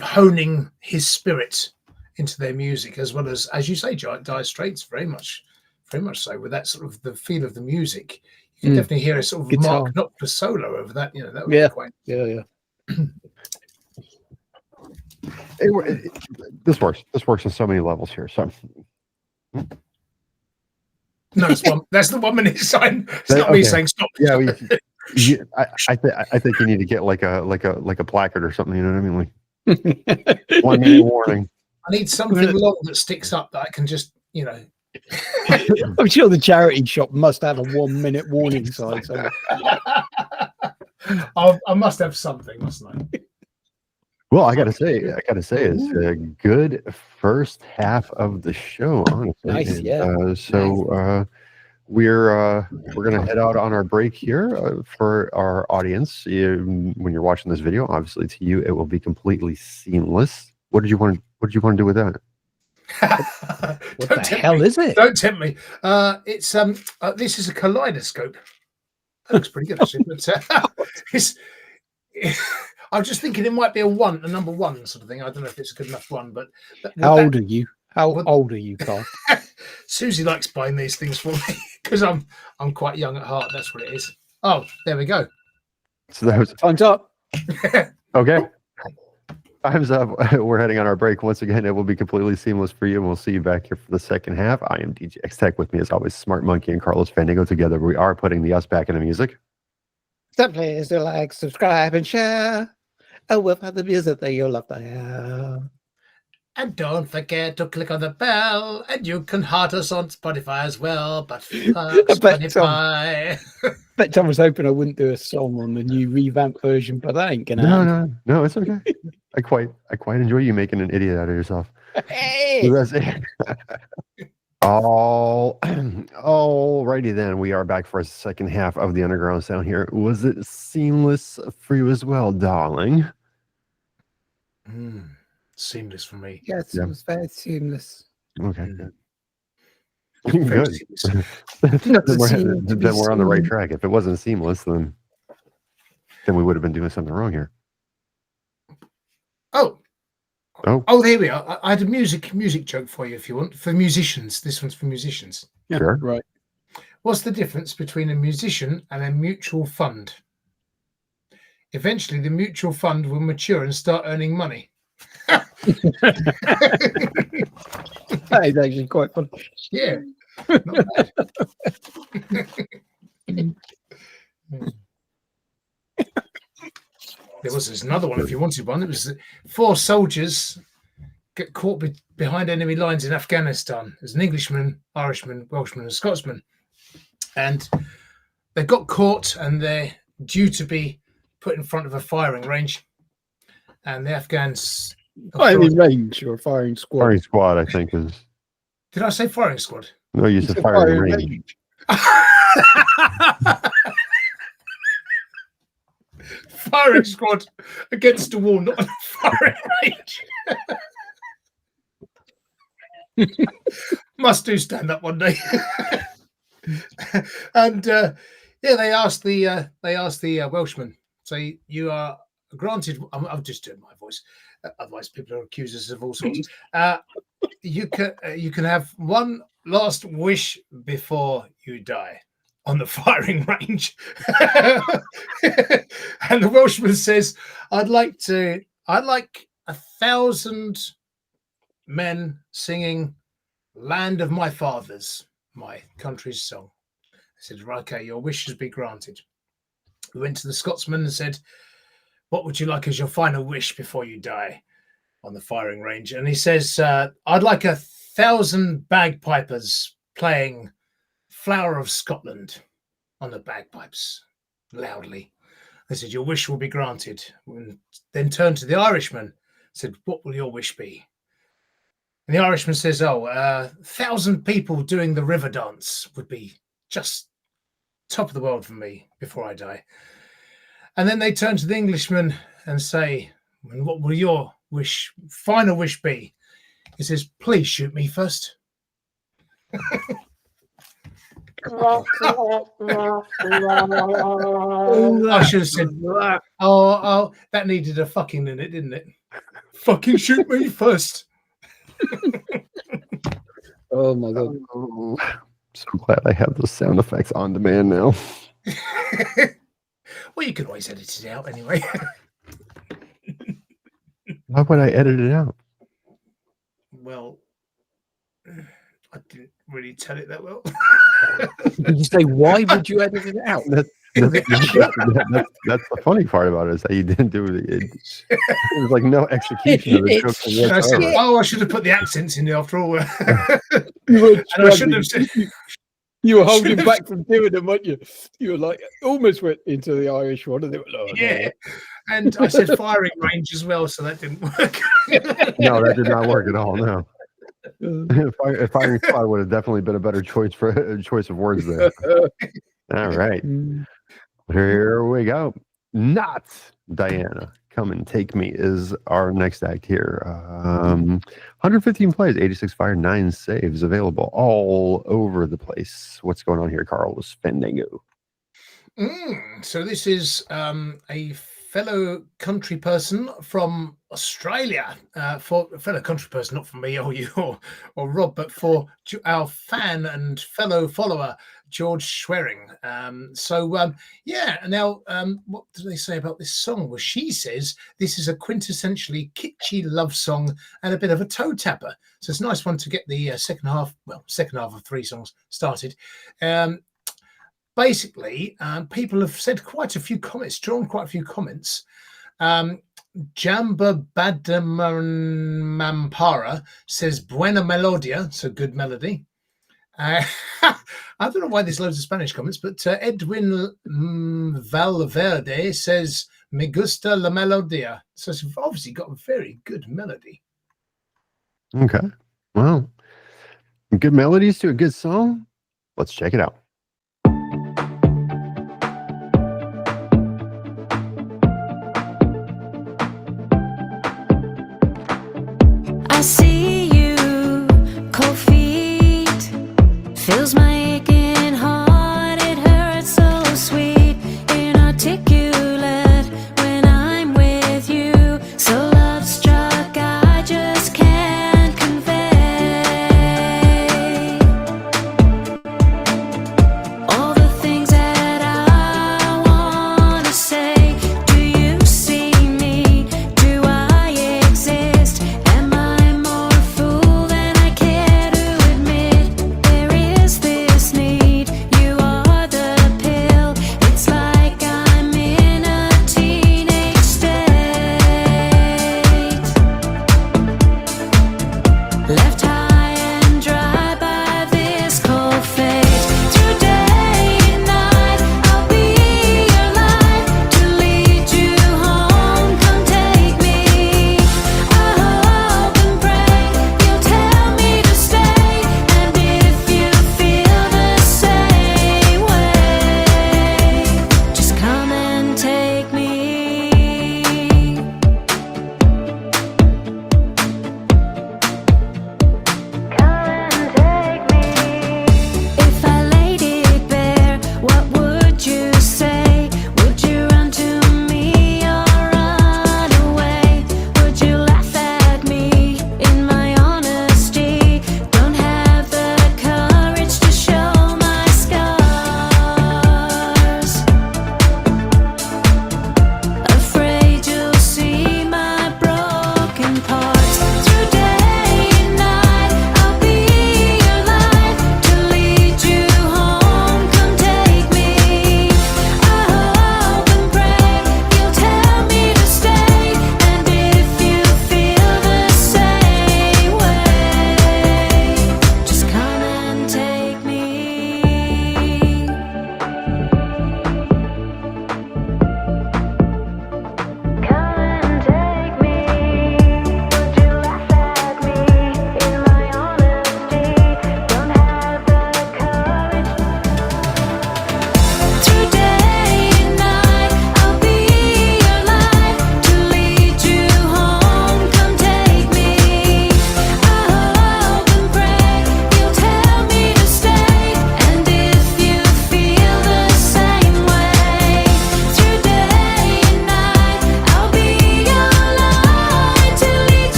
honing his spirit into their music, as well as you say, Dire Straits, very much so, with that sort of the feel of the music. You can definitely hear a sort of guitar. Mark Knopfler solo over that. That would be quite. This works. This works on so many levels here. So no, that's the 1 minute sign. It's not me saying stop. Yeah, I think you need to get like a placard or something. You know what I mean? Like 1 minute warning. I need something long that sticks up that I can just, I'm sure the charity shop must have a 1 minute warning sign. So. I must have something, mustn't I? Well, I gotta say, it's a good first half of the show, honestly. Nice, We're gonna head out on our break here for our audience. When you're watching this video, obviously to you it will be completely seamless. What did you want to do with that? What the hell is it? Don't tempt me. It's this is a kaleidoscope. That looks pretty good actually. But I'm just thinking it might be a number one sort of thing. I don't know if it's a good enough one, but how old are you? How old are you, Carl? Susie likes buying these things for me because I'm quite young at heart. That's what it is. Oh, there we go. So that was time's up. Okay. Time's up. We're heading on our break. Once again, it will be completely seamless for you, and we'll see you back here for the second half. I am DJ X Tech. With me, as always, Smart Monkey and Carlos Fandango. Together, we are putting the us back into music. So please do like, subscribe, and share. With the music that you love to hear. And don't forget to click on the bell, and you can heart us on Spotify as well. But Spotify. Bet Tom was hoping I wouldn't do a song on the new revamped version, but that ain't gonna happen. No, it's okay. I quite enjoy you making an idiot out of yourself. Hey! Alrighty then, we are back for a second half of the Underground Sound here. Was it seamless for you as well, darling? Seamless for me. Yes, it was very seamless. Okay. Good. Then we're on the right track. If it wasn't seamless, then we would have been doing something wrong here. Oh, there we are. I had a music joke for you if you want. For musicians. This one's for musicians. Yeah, sure. Right. What's the difference between a musician and a mutual fund? Eventually, the mutual fund will mature and start earning money. That is actually quite fun. Yeah. Not bad. There's another one if you wanted one. It was 4 soldiers get caught behind enemy lines in Afghanistan. There's an Englishman, Irishman, Welshman, and Scotsman. And they got caught and they're due to be put in front of a firing range. And the Afghans... Firing range or firing squad? Firing squad, I think, is... Did I say firing squad? No, you said firing range. Firing squad against the wall, not a firing range. Must do stand up one day. And they asked the Welshman. So you are granted. I'm just doing my voice. Otherwise, people are accused us of all sorts. You can have one last wish before you die on the firing range. And the Welshman says, I'd like 1,000 men singing Land of My Fathers, my country's song. I said, right, okay, your wish has been granted. We went to the Scotsman and said, what would you like as your final wish before you die on the firing range? And he says, I'd like 1,000 bagpipers playing Flower of Scotland on the bagpipes loudly. They said, your wish will be granted. And then turned to the Irishman, said, what will your wish be? And the Irishman says, 1,000 people doing the river dance would be just top of the world for me before I die. And then they turn to the Englishman and say, what will your final wish be? He says, please shoot me first. I should have said, oh, that needed a fucking in it, didn't it? Fucking shoot me first. Oh my God. Oh, so glad I have those sound effects on demand now. Well, you can always edit it out anyway. Why would I edit it out? Well, I didn't really tell it that well. Did you say, why would you edit it out? That's the funny part about it, is that you didn't do it. It was like no execution of the joke I said, whatsoever. I should have put the accents in there after all. You And I shouldn't have said. You were holding back from doing them, weren't you? You were like, almost went into the Irish one, and they were like, Yeah, and I said firing range as well, so that didn't work. No, that did not work at all. No, firing squad would have definitely been a better choice of words there. All right, here we go. Not Diana. Come and Take Me is our next act here. 115 plays, 86 fire, 9 saves, available all over the place. What's going on here, Carlos Fandango? So this is a fellow country person from Australia. For a fellow country person, not for me or you or Rob, but for our fan and fellow follower, George Schwering. Now, what do they say about this song? Well, she says this is a quintessentially kitschy love song and a bit of a toe tapper. So it's a nice one to get the second half of 3 songs started. Basically, people have said quite a few comments, drawn quite a few comments. Jamba Badamampara says buena melodia, so good melody. I don't know why there's loads of Spanish comments, but Edwin Valverde says me gusta la melodia. So it's obviously got a very good melody. Okay, well, good melodies to a good song. Let's check it out. I see you, cold feet, fills my aching heart, it hurts so sweet, inarticulate when I'm with you, so love struck I just can't convey all the things that I want to say. Do you see me? Do I exist? Am I more fool than I care to admit? There is this need, you are the pill. It's like I'm in a teenage state, left high and dry by this cold fate. Through day and night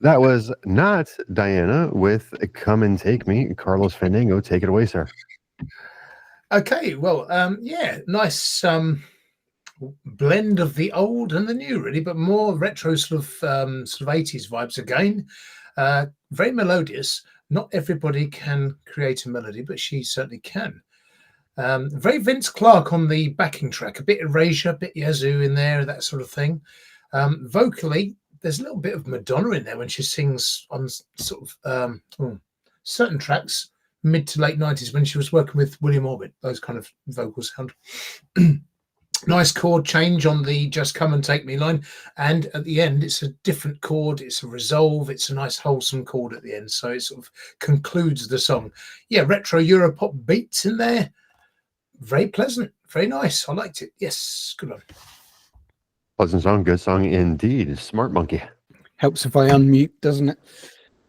That was not Diana with "Come and Take Me." Carlos Fandango, take it away, sir. Okay, well, yeah, nice blend of the old and the new, really, but more retro sort of 80s vibes again. Very melodious. Not everybody can create a melody, but she certainly can. Very Vince Clarke on the backing track, a bit Erasure, a bit Yazoo in there, that sort of thing. Vocally, there's a little bit of Madonna in there when she sings on sort of certain tracks, mid to late 90s, when she was working with William Orbit, those kind of vocal sound. Nice chord change on the "Just Come and Take Me" line, and at the end it's a different chord, it's a resolve, it's a nice wholesome chord at the end, so it sort of concludes the song. Yeah, retro Europop beats in there, very pleasant, very nice. I liked it. Yes, good one. Pleasant song, good song indeed. Smart Monkey. Helps if I unmute, doesn't it?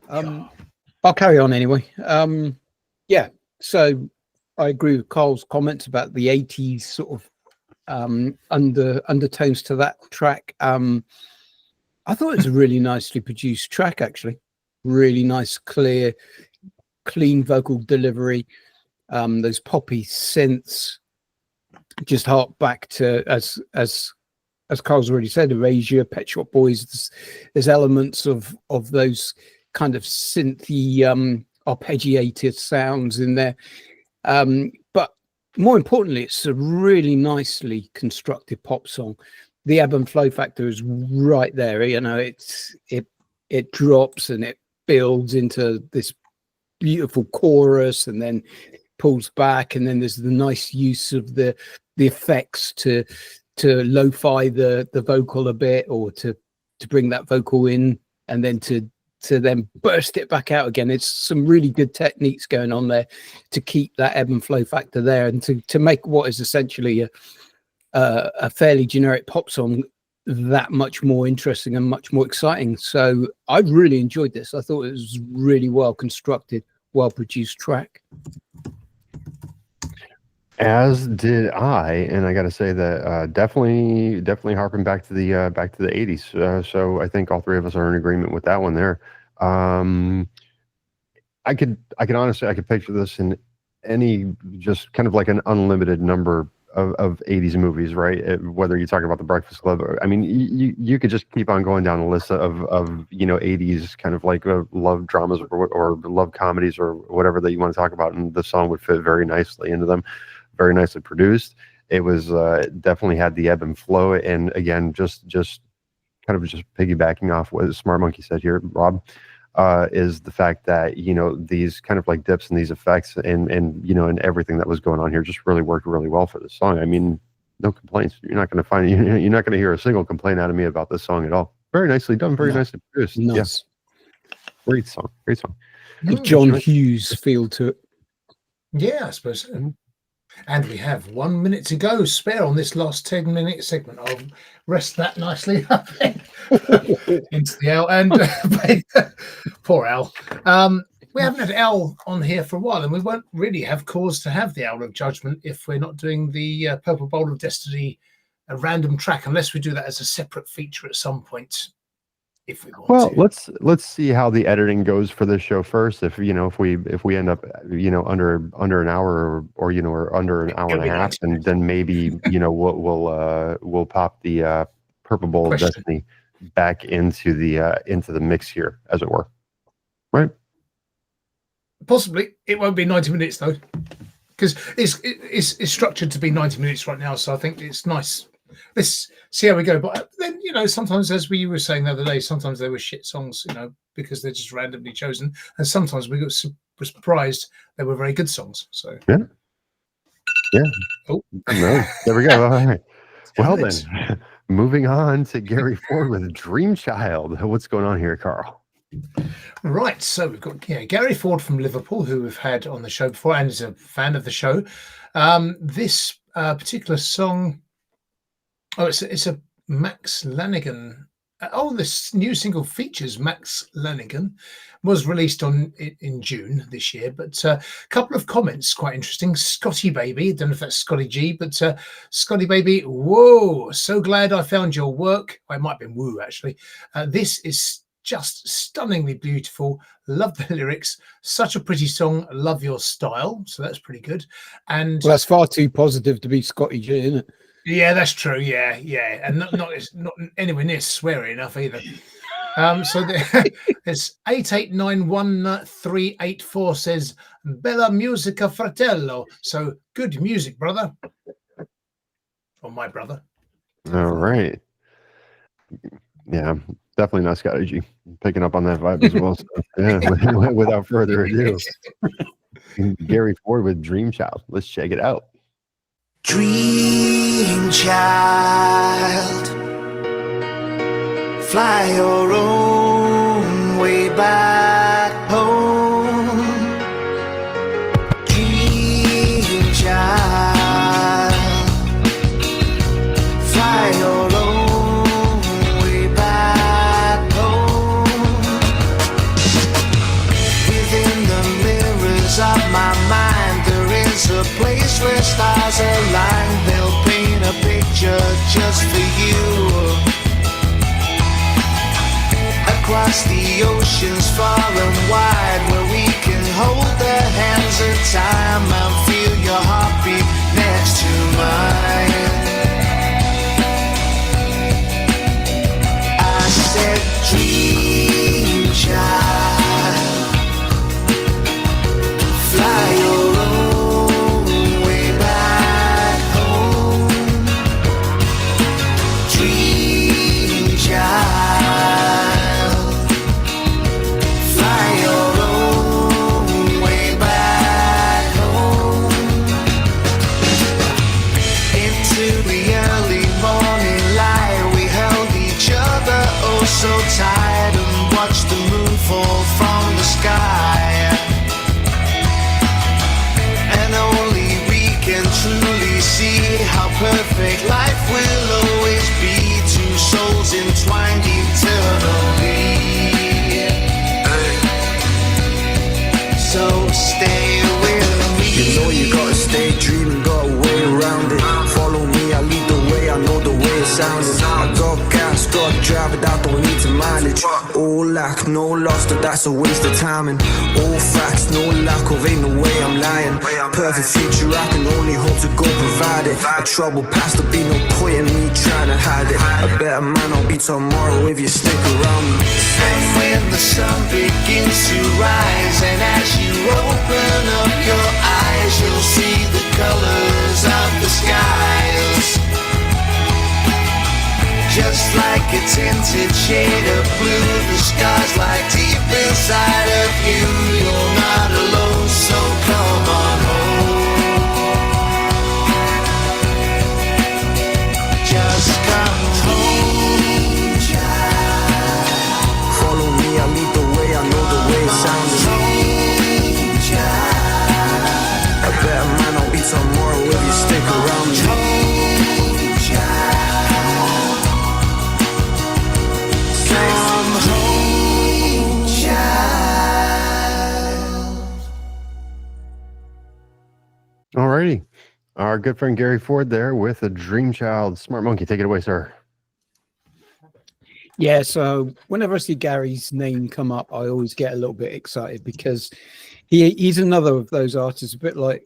I'll carry on anyway. Yeah, so I agree with Carl's comments about the 80s sort of undertones to that track. I thought it was a really nicely produced track, actually. Really nice, clear, clean vocal delivery. Those poppy synths just hark back to, as Carl's already said, Erasure, Pet Shop Boys. There's elements of those kind of synthy arpeggiated sounds in there. But more importantly, it's a really nicely constructed pop song. The ebb and flow factor is right there. You know, it drops and it builds into this beautiful chorus and then pulls back, and then there's the nice use of the effects to lo-fi the vocal a bit, or to bring that vocal in and then to then burst it back out again. It's some really good techniques going on there to keep that ebb and flow factor there, and to make what is essentially a fairly generic pop song that much more interesting and much more exciting. So I really enjoyed this. I thought it was really well constructed, well produced track. As did I, and I got to say that definitely harping back to the 80s. So I think all three of us are in agreement with that one there. I could honestly, I could picture this in any, just kind of like an unlimited number of 80s movies, right? Whether you're talking about The Breakfast Club, I mean, you could just keep on going down a list of 80s kind of like love dramas or love comedies or whatever that you want to talk about, and the song would fit very nicely into them. Very nicely produced. It was definitely had the ebb and flow, and again, just kind of just piggybacking off what Smart Monkey said here, Rob, is the fact that these kind of like dips and these effects and everything that was going on here just really worked really well for this song. I mean, no complaints. You're not going to find you're not going to hear a single complaint out of me about this song at all. Very nicely done. Very nicely produced. Nice. Yes. Great song. Great song. The John Hughes feel to it. Yeah, I suppose so. And we have 1 minute to go spare on this last 10-minute segment. I'll rest that nicely up into the L. And poor Al. We haven't had Al on here for a while, and we won't really have cause to have the Owl of Judgment if we're not doing the Purple Bowl of Destiny, a random track, unless we do that as a separate feature at some point. If we want to. Let's see how the editing goes for this show first. If we end up under an hour or under an hour and a half, and then maybe we'll pop the Purple Bowl of Destiny back into the mix here, as it were. Right? Possibly. It won't be 90 minutes though, because it's structured to be 90 minutes right now. So I think it's nice. Let's see how we go. But then, sometimes, as we were saying the other day, sometimes they were shit songs, because they're just randomly chosen. And sometimes we got surprised they were very good songs. So yeah. Oh, no, there we go. All right. Well then, moving on to Garry Ford with Dream Child. What's going on here, Carl? Right. So we've got Garry Ford from Liverpool, who we've had on the show before and is a fan of the show. This particular song. Oh, it's a Max Lanigan. This new single features Max Lanigan. Was released in June this year, but a couple of comments quite interesting. Scotty Baby, don't know if that's Scotty G, but Scotty Baby, whoa, so glad I found your work. Well, it might have been woo actually. This is just stunningly beautiful. Love the lyrics. Such a pretty song. Love your style. So that's pretty good. And Well, that's far too positive to be Scotty G, isn't it? yeah, that's true. Yeah, and not anywhere near sweary enough either. So there's 8891 says Bella musica fratello. So good music, brother, or my brother. All right. Yeah, definitely not Scotty G. Picking up on that vibe as well. So, yeah, without further ado, Garry Ford with Dream Child. Let's check it out. Dream child, fly your own way back home. Dream child, fly your own way back home. Within the mirrors of my mind, there is a place where stars align. They'll paint a picture just for you. Across the oceans far and wide, where we can hold the hands of time and feel your heartbeat next to mine. I said, dream child, fly your own way back home. Dream child, fly your own way back home. Into the early morning light, we held each other oh so tight and watched the moon fall from the sky. And only we can truly see how perfect life will always be. Two souls entwined eternally. So stay with me. You know you gotta stay dreaming, got a way around it. Follow me, I lead the way, I know the way it sounds. I got gas, got drive it, I don't need to mileage. All lack, no loss, but that's a waste of timing. All facts, no lack of, ain't no way I'm lying. Perfect future, I can only hope to go provide it. A troubled past, there'll be no point in me trying to hide it. A better man I'll be tomorrow if you stick around me. And when the sun begins to rise, and as you open up your eyes, you'll see the colors of the skies. Just like a tinted shade of blue, the stars lie deep inside of you. You're not alone, so come on home. Just come home, child. Follow me, I lead the way, I know the way it sounds. Home, child. A better man I'll be tomorrow if you stick around me. Home, child. Come home, child. Alrighty. Our good friend Garry Ford there with a Dream Child. Smart Monkey, take it away, sir. Yeah, so whenever I see Gary's name come up, I always get a little bit excited because he's another of those artists, a bit like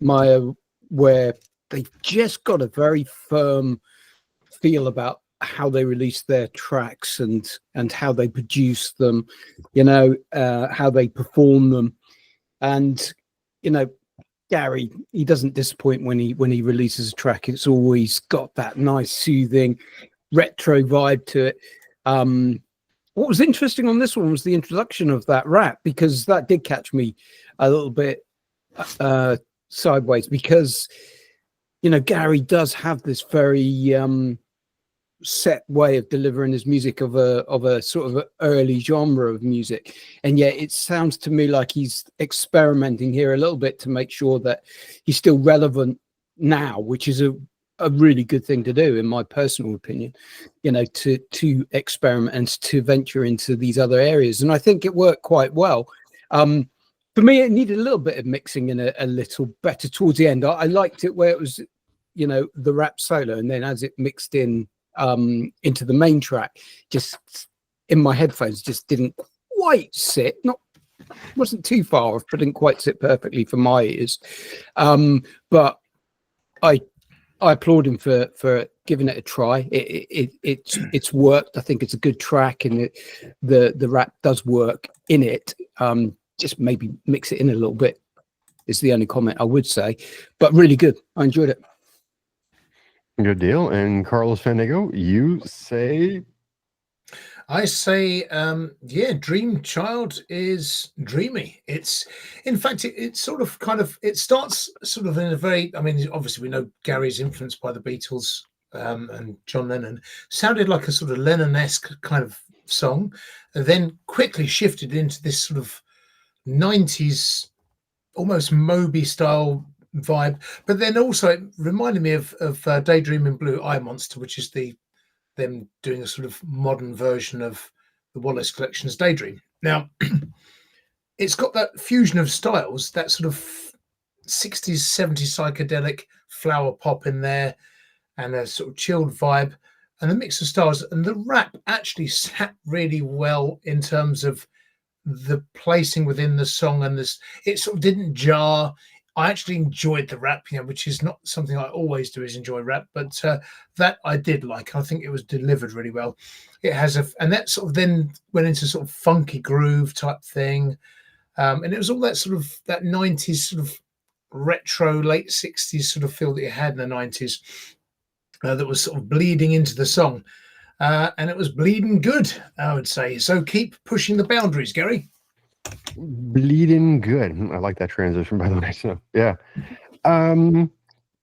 Maya, where they've just got a very firm feel about how they release their tracks and how they produce them, how they perform them. And, Garry, he doesn't disappoint when he releases a track. It's always got that nice, soothing, retro vibe to it. What was interesting on this one was the introduction of that rap, because that did catch me a little bit sideways, because Garry does have this very set way of delivering his music of a sort of early genre of music, and yet it sounds to me like he's experimenting here a little bit to make sure that he's still relevant now, which is a really good thing to do, in my personal opinion, to experiment and to venture into these other areas. And I think it worked quite well. For me, it needed a little bit of mixing in a little better towards the end. I liked it where it was, the rap solo, and then as it mixed in into the main track, just in my headphones just didn't quite sit. Wasn't too far off, but didn't quite sit perfectly for my ears. But I applaud him for giving it a try. It's worked. I think it's a good track, and the rap does work in it. Just maybe mix it in a little bit is the only comment I would say. But really good. I enjoyed it. Good deal. And Carlos Fandango, you say? I say, yeah, Dream Child is dreamy. It's, in fact, it's sort of it starts sort of in a very, I mean, obviously we know Gary's influenced by the Beatles and John Lennon. Sounded like a sort of Lennon-esque kind of song, and then quickly shifted into this sort of 90s, almost Moby style vibe. But then also it reminded me of Daydream in Blue, Eye Monster, which is them doing a sort of modern version of the Wallace Collection's Daydream. Now, it's got that fusion of styles, that sort of 60s, 70s psychedelic flower pop in there, and a sort of chilled vibe, and a mix of styles. And the rap actually sat really well in terms of the placing within the song, and this, it sort of didn't jar. I actually enjoyed the rap, which is not something I always do, is enjoy rap, but that I did like. I think it was delivered really well. It has and that sort of then went into sort of funky groove type thing. And it was all that sort of that 90s sort of retro, late 60s sort of feel that you had in the 90s that was sort of bleeding into the song. And it was bleeding good, I would say. So keep pushing the boundaries, Gary. Bleeding good. I like that transition, by the way. So yeah.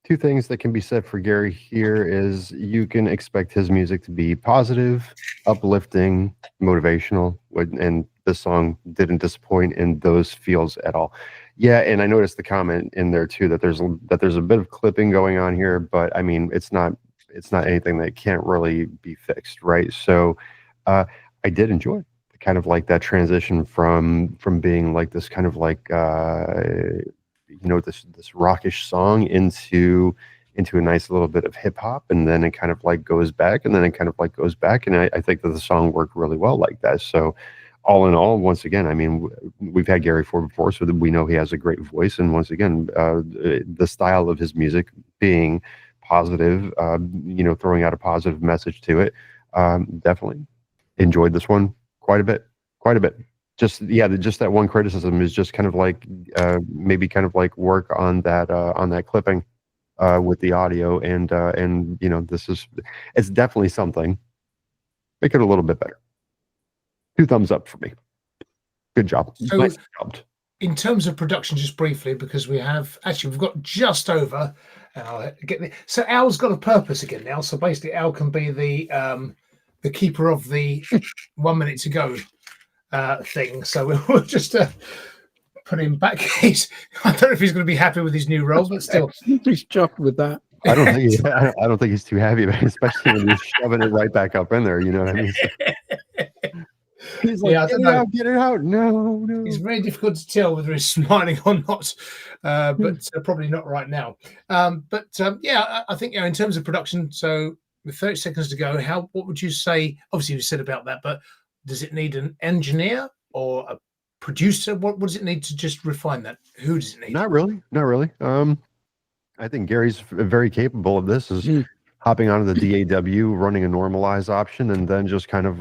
Two things that can be said for Gary here is you can expect his music to be positive, uplifting, motivational, and this song didn't disappoint in those fields at all. Yeah, and I noticed the comment in there too that there's a bit of clipping going on here, but I mean it's not anything that can't really be fixed, right? So I did enjoy it. Kind of like that transition from being like this kind of like this rockish song into a nice little bit of hip hop, and then it kind of like goes back, and then it kind of like goes back, and I think that the song worked really well like that. So all in all, once again, I mean, we've had Garry Ford before, so that we know he has a great voice, and once again, the style of his music being positive, throwing out a positive message to it, definitely enjoyed this one quite a bit. Just that one criticism is just kind of like maybe kind of like work on that clipping with the audio, and it's definitely something. Make it a little bit better. 2 thumbs up for me. Good job. So nice job. In terms of production, just briefly, because we've got just over. So Al's got a purpose again now. So basically, Al can be the keeper of the 1 minute to go thing. So we'll just put him back. I don't know if he's going to be happy with his new role, but still, He's chuffed with that. I don't think he's too happy, especially when you're shoving it right back up in there. You know what I mean? He's like, get it out. No. It's very difficult to tell whether he's smiling or not, but probably not right now. I think in terms of production, so with 30 seconds to go, what would you say? Obviously, you said about that, but does it need an engineer or a producer? What does it need to just refine that? Who does it need? Not really. I think Gary's very capable of this. Is hopping onto the DAW, running a normalize option, and then just kind of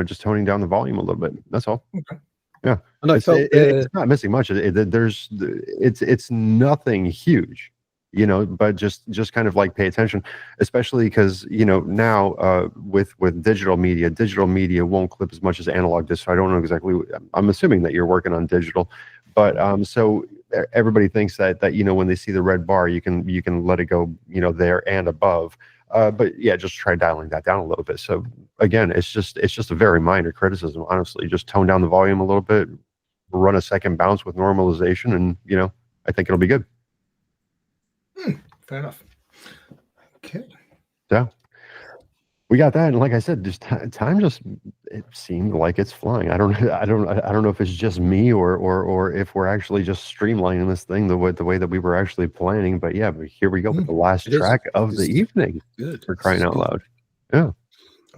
just toning down the volume a little bit. That's all. Okay. Yeah, and it's not missing much. It's nothing huge, but just kind of like pay attention, especially because now with digital media won't clip as much as analog disc. So I don't know exactly. I'm assuming that you're working on digital, but so everybody thinks that when they see the red bar, you can let it go there and above. But yeah, just try dialing that down a little bit. So again, it's just a very minor criticism, honestly. Just tone down the volume a little bit, run a second bounce with normalization, and I think it'll be good. Fair enough. Okay. Yeah, we got that, and like I said, just time it seemed like it's flying. I don't know if it's just me or if we're actually just streamlining this thing the way that we were actually planning. But yeah, here we go with the last track of the evening. Good. For crying out loud. Yeah.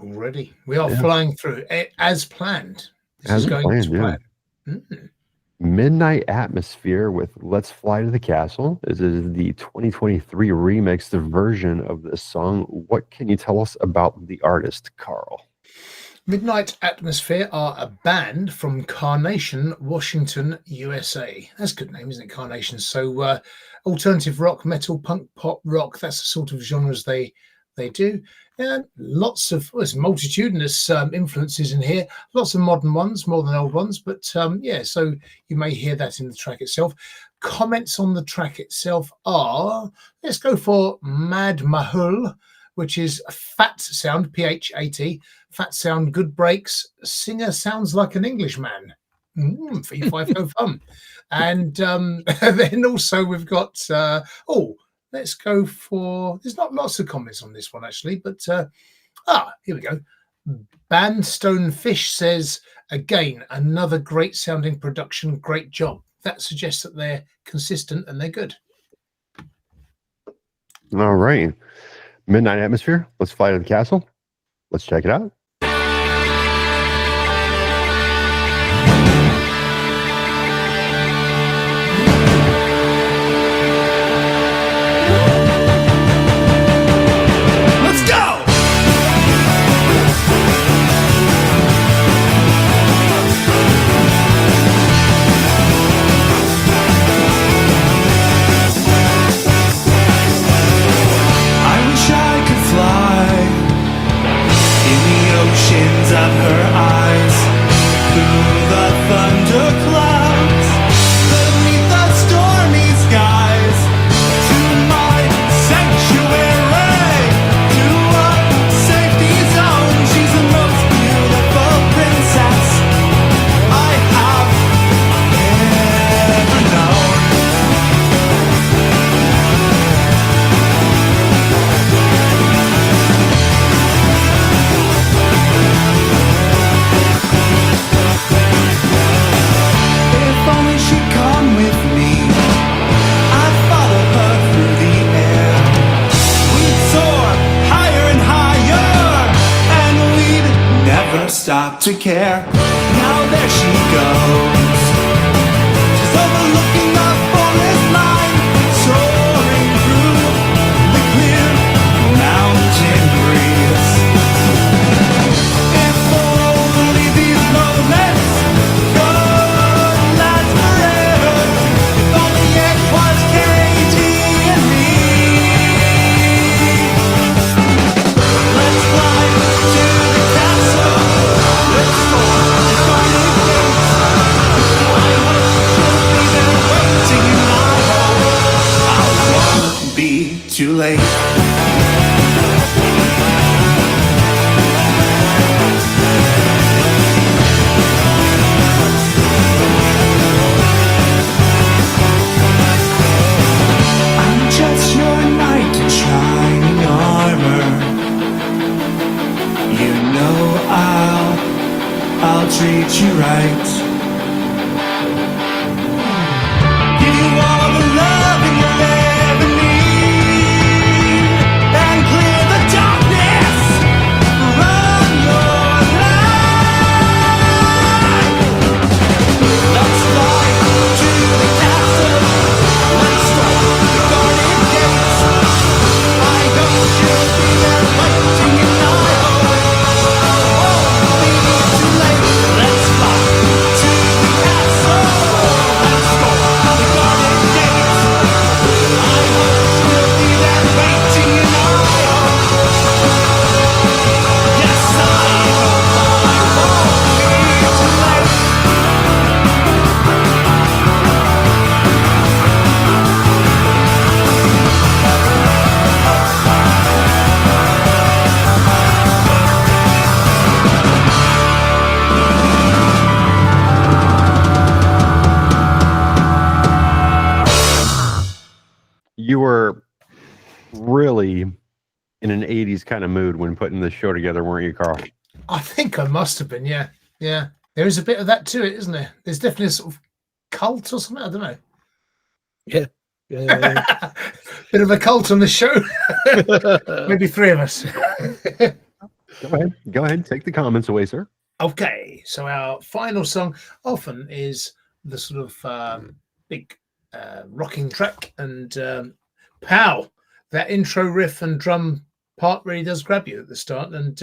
Already, we are Yeah. flying through as planned. This As is going planned, to yeah. plan. Mm. Midnight Atmosphere with Let's Fly to the Castle. This is the 2023 remixed version of this song. What can you tell us about the artist, Carl? Midnight Atmosphere are a band from Carnation, Washington, USA. That's a good name, isn't it? Carnation. So alternative rock, metal, punk, pop, rock. That's the sort of genres they do. And lots of there's multitudinous influences in here. Lots of modern ones, more than old ones. But yeah, so you may hear that in the track itself. Comments on the track itself are, let's go for Mad Mahul, which is a fat sound, P-H-A-T, fat sound, good breaks, singer sounds like an Englishman. Fee, five, go fun. And then also we've got, let's go for, there's not lots of comments on this one actually, but here we go. Bandstone Fish says, again, another great sounding production, great job. That suggests that they're consistent and they're good. All right. Midnight Atmosphere. Let's Fly to the Castle. Let's check it out. Let's go! I wish I could fly in the oceans of her eyes, through the thunderclouds, beneath the stormy skies, to my sanctuary, to a safety zone. She's the most beautiful princess I have ever known. If only she'd come with me, I'd follow her through the air. We'd soar higher and higher, and we'd never stop to care. Now there she goes. She's overlooking the forest line, soaring through the clear mountain breeze. If only these moments could last forever. If only it was Katie and me. Let's fly to the castle. Let's soar the garden gates. I hope she'll be there waiting, and I won't be too late. I'm just your knight in shining armor. You know I'll treat you right. Give you all the love you'll ever need, and clear the darkness from your life. Let's fly to the castle. Let's storm the garden gates. I hope she'll be there waiting, and I hope won't be too late. Let's fly to the castle. Let's storm the garden gates. I hope she'll be there waiting, and I hope, yes, I hope I won't be too late. You were really in an 80s kind of mood when putting this show together, weren't you, Carl? I think I must have been, yeah. Yeah. There is a bit of that to it, isn't there? There's definitely a sort of cult or something. I don't know. Yeah. Bit of a cult on the show. Maybe three of us. Go ahead. Take the comments away, sir. Okay, so our final song often is the sort of big rocking track, and pow, that intro riff and drum part really does grab you at the start, and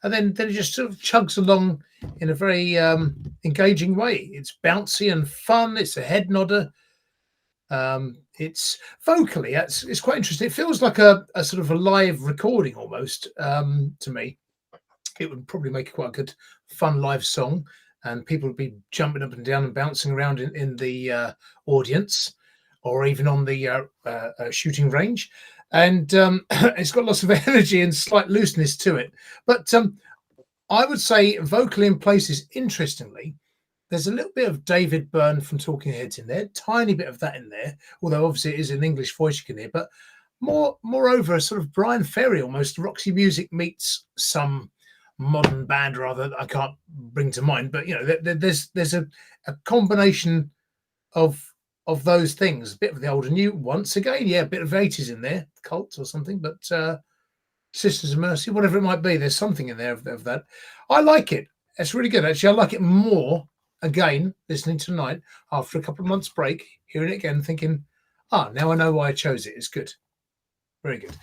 then it just sort of chugs along in a very engaging way. It's bouncy and fun. It's a head nodder. It's vocally, it's quite interesting. It feels like a sort of a live recording almost to me. It would probably make quite a good fun live song, and people would be jumping up and down and bouncing around in the audience, or even on the shooting range. And it's got lots of energy and slight looseness to it. But I would say vocally in places, interestingly, there's a little bit of David Byrne from Talking Heads in there, tiny bit of that in there, although obviously it is an English voice you can hear, but moreover, a sort of Brian Ferry, almost Roxy Music meets some modern band or other that I can't bring to mind, but you know, there's a combination of those things, a bit of the old and new. Once again, yeah, a bit of 80s in there, Cult or something, but Sisters of Mercy, whatever it might be, there's something in there of that. I like it. It's really good, actually. I like it more, again, listening tonight, after a couple of months break, hearing it again, thinking, now I know why I chose it. It's good. Very good.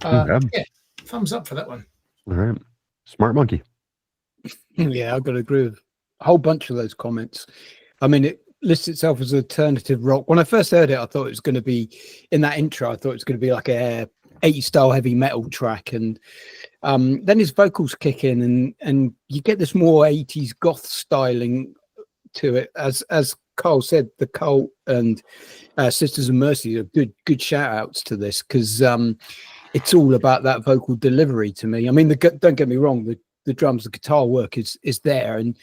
Yeah, thumbs up for that one. All right. Smart monkey. Yeah, I've got to agree with a whole bunch of those comments. I mean, it lists itself as alternative rock. When I first heard it, I thought it was going to be, in that intro, I thought it was going to be like a 80s style heavy metal track, and then his vocals kick in, and you get this more 80s goth styling to it. As Carl said, the Cult and Sisters of Mercy are good shout outs to this, because it's all about that vocal delivery to me. I mean, don't get me wrong, the drums, the guitar work is there, and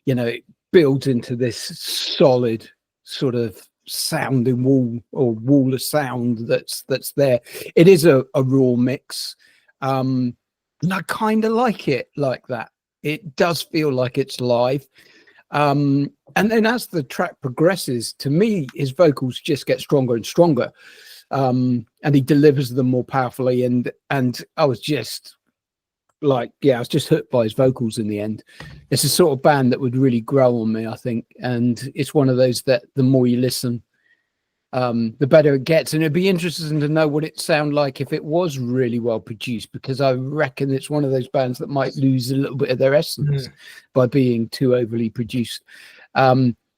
you know, it builds into this solid sort of sounding wall of sound that's there. It is a raw mix, and I kind of like it like that. It does feel like it's live, and then as the track progresses, to me, his vocals just get stronger and stronger, and he delivers them more powerfully, and I was just like, I was just hooked by his vocals in the end. It's a sort of band that would really grow on me, I think, and it's one of those that the more you listen, the better it gets. And it'd be interesting to know what it sound like if it was really well produced, because I reckon it's one of those bands that might lose a little bit of their essence by being too overly produced.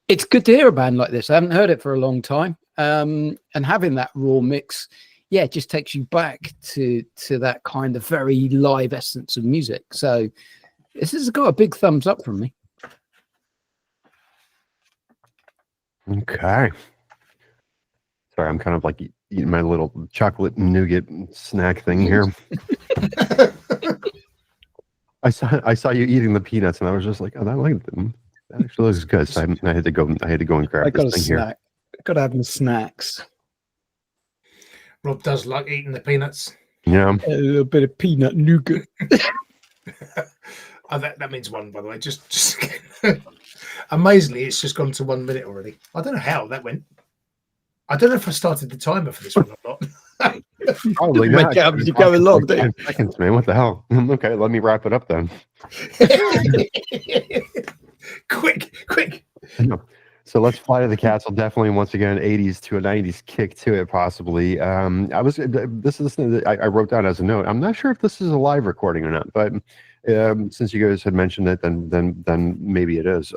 It's good to hear a band like this. I haven't heard it for a long time, and having that raw mix, it just takes you back to that kind of very live essence of music. So this has got a big thumbs up from me. Okay. Sorry, I'm kind of like eating my little chocolate nougat snack thing here. I saw you eating the peanuts, and I was just like, oh, that actually looks good. So I had to go and grab this thing here. Got to have my snacks. Rob does like eating the peanuts. Yeah. A little bit of peanut nougat. That means one, by the way. Just amazingly, it's just gone to 1 minute already. I don't know how that went. I don't know if I started the timer for this one or not. Probably not. You go along, like 10 seconds, man. What the hell? Okay, let me wrap it up then. Quick. So let's fly to the castle. Definitely, once again, 80s to a 90s kick to it, possibly. This is something that I wrote down as a note. I'm not sure if this is a live recording or not, but since you guys had mentioned it, then maybe it is.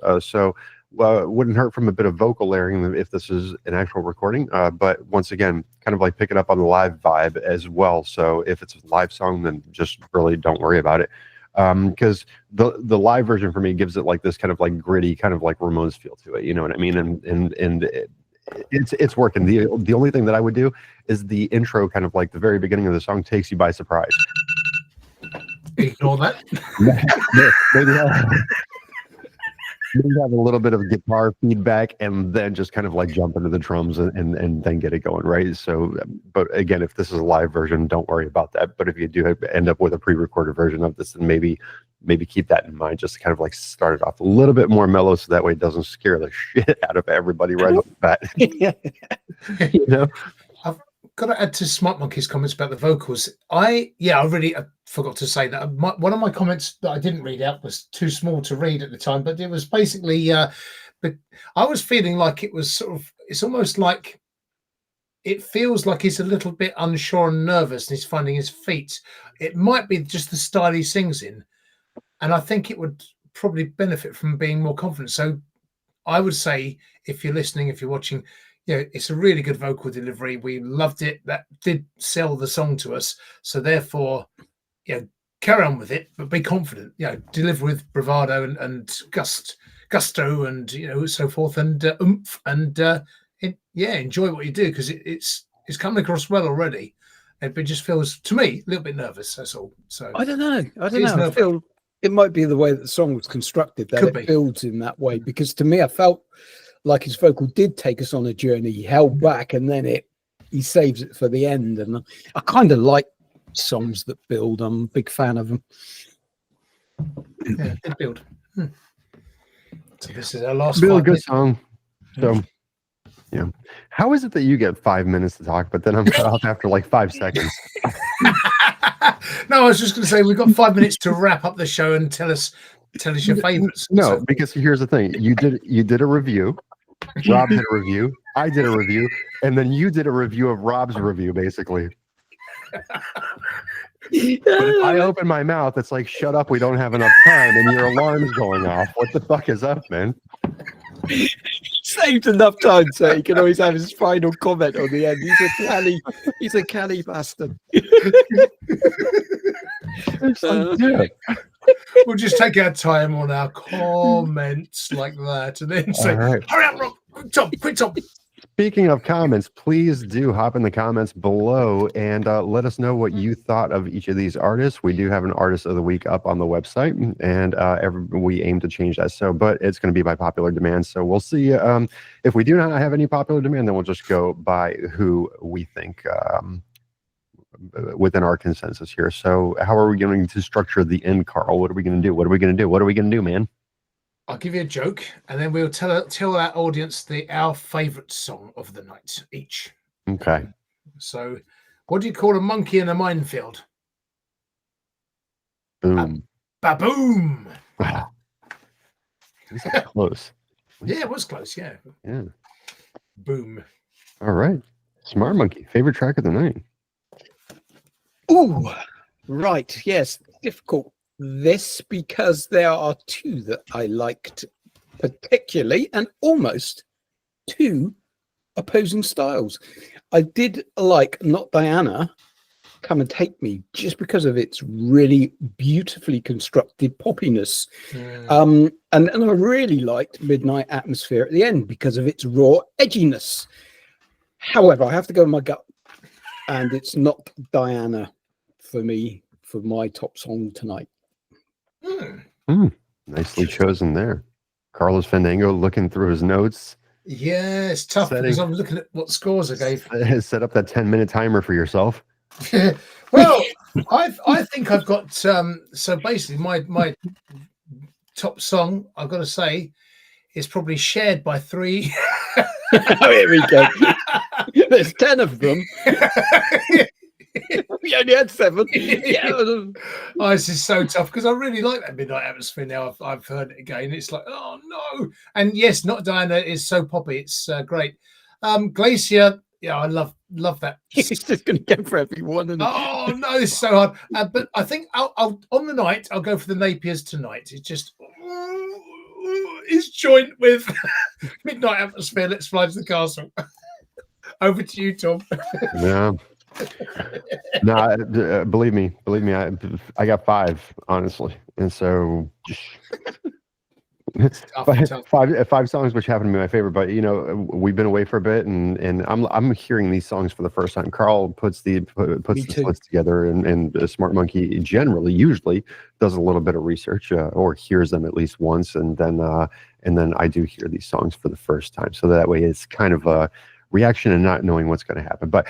Wouldn't hurt from a bit of vocal layering if this is an actual recording. But once again, kind of like picking up on the live vibe as well. So if it's a live song, then just really don't worry about it. Because the live version for me gives it like this kind of like gritty, kind of like Ramones feel to it. You know what I mean? And it's working. The only thing that I would do is the intro, kind of like the very beginning of the song, takes you by surprise. Ignore that. Maybe have a little bit of guitar feedback, and then just kind of like jump into the drums and then get it going, right? So, but again, if this is a live version, don't worry about that. But if you do end up with a pre-recorded version of this, then maybe keep that in mind, just to kind of like start it off a little bit more mellow, so that way it doesn't scare the shit out of everybody right off the bat. You know? got to add to Smart Monkey's comments about the vocals. I really forgot to say that one of my comments that I didn't read out was too small to read at the time, but it was basically, but I was feeling like it was sort of, it's almost like it feels like he's a little bit unsure and nervous and he's finding his feet. It might be just the style he sings in. And I think it would probably benefit from being more confident. So I would say, if you're listening, if you're watching, it's a really good vocal delivery. We loved it. That did sell the song to us. So therefore, carry on with it, but be confident. Deliver with bravado and gusto, and so forth, and oomph, and enjoy what you do, because it's coming across well already. It just feels, to me, a little bit nervous. That's all. So I don't know. I feel it might be the way that the song was constructed that it builds in that way, because to me, I felt like his vocal did take us on a journey. He held back, and then he saves it for the end. And I kind of like songs that build. I'm a big fan of them. Yeah, good build. So this is our last really good song. So how is it that you get 5 minutes to talk, but then I'm cut off after like 5 seconds? No, I was just going to say, we've got 5 minutes to wrap up the show and tell us your favorites. No, because here's the thing: you did a review. Rob did a review. I did a review, and then you did a review of Rob's review, basically. But if I open my mouth, it's like, shut up, we don't have enough time, and your alarm's going off. What the fuck is up, man? Saved enough time so he can always have his final comment on the end. He's a canny bastard. We'll just take our time on our comments like that, and then say, right. Hurry up, Rob, quick top. Speaking of comments, please do hop in the comments below and let us know what you thought of each of these artists. We do have an artist of the week up on the website, and we aim to change that. But it's going to be by popular demand. So we'll see. If we do not have any popular demand, then we'll just go by who we think within our consensus here. So how are we going to structure the end, Carl? What are we going to do? What are we going to do, man? I'll give you a joke, and then we'll tell our audience our favourite song of the night each. Okay. So, what do you call a monkey in a minefield? Boom. Baboom. Is that close? Yeah, it was close. Yeah. Yeah. Boom. All right. Smart Monkey, favorite track of the night. Ooh, right. Yes, difficult. This, because there are two that I liked particularly, and almost two opposing styles. I did like Not Diana, Come and Take Me, just because of its really beautifully constructed poppiness. And I really liked Midnight Atmosphere at the end because of its raw edginess. However, I have to go with my gut, and it's Not Diana for me for my top song tonight. Nicely chosen there. Carlos Fandango looking through his notes. Yeah, it's tough because I'm looking at what scores I gave. Set up that 10-minute timer for yourself. Well, I think I've got so basically my top song, I've got to say, is probably shared by 3. Oh, here we go. There's 10 of them. We only had 7. Yeah. Oh, this is so tough because I really like that Midnight Atmosphere now. I've heard it again. It's like, oh no. And yes, Not Diana is so poppy. It's great. Glacier, yeah, I love that. He's just going to go for everyone. Oh no, it's so hard. But I think I'll on the night I'll go for the Napiers Tonight. It's just it's joint with Midnight Atmosphere. Let's Fly to the Castle. Over to you, Tom. Yeah. No, believe me, I got 5, honestly, and so five songs which happen to be my favorite. But we've been away for a bit, and I'm hearing these songs for the first time. Carl puts this list together, and Smart Monkey usually does a little bit of research or hears them at least once, and then I do hear these songs for the first time. So that way, it's kind of a reaction and not knowing what's going to happen. But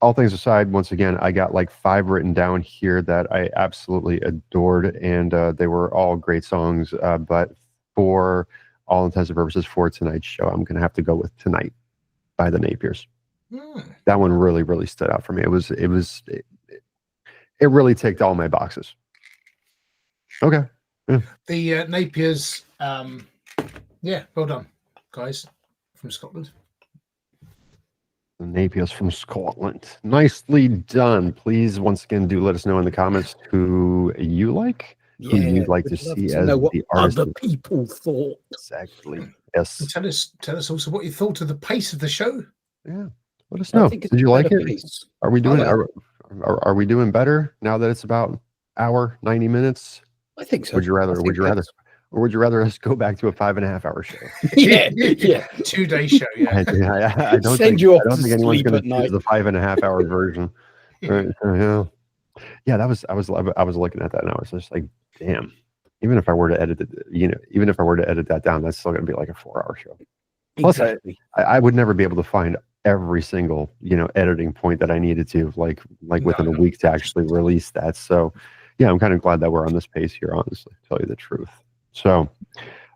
all things aside, once again, I got like 5 written down here that I absolutely adored, and they were all great songs. But for all intents and purposes for tonight's show, I'm going to have to go with Tonight by the Napiers. That one really stood out for me. It really ticked all my boxes. Okay. The Napiers, yeah, well done, guys from Scotland. The Napiers from Scotland. Nicely done. Please, once again, do let us know in the comments who you like, who you'd like to we'd love see to as know what the artist. other people thought. Exactly. Yes. And tell us also what you thought of the pace of the show. Yeah. Let us I know. think it's Did you a like better it? pace. Are we doing? like Are we doing better now that it's about hour 90 minutes? I think so. Would you I rather? think Would you rather? that's- Or would you rather us go back to a 5.5 hour show? yeah. 2-day show. Yeah. I don't Send think, you off I don't to think anyone's sleep going at to night. choose the 5.5 hour version. Right? Yeah. That was. I was looking at that and I was just like, damn. Even if I were to edit it, even if I were to edit that down, that's still going to be like a 4-hour show. Plus, Exactly. I would never be able to find every single editing point that I needed to like within a week to actually release that. So yeah, I'm kind of glad that we're on this pace here, honestly, to tell you the truth. So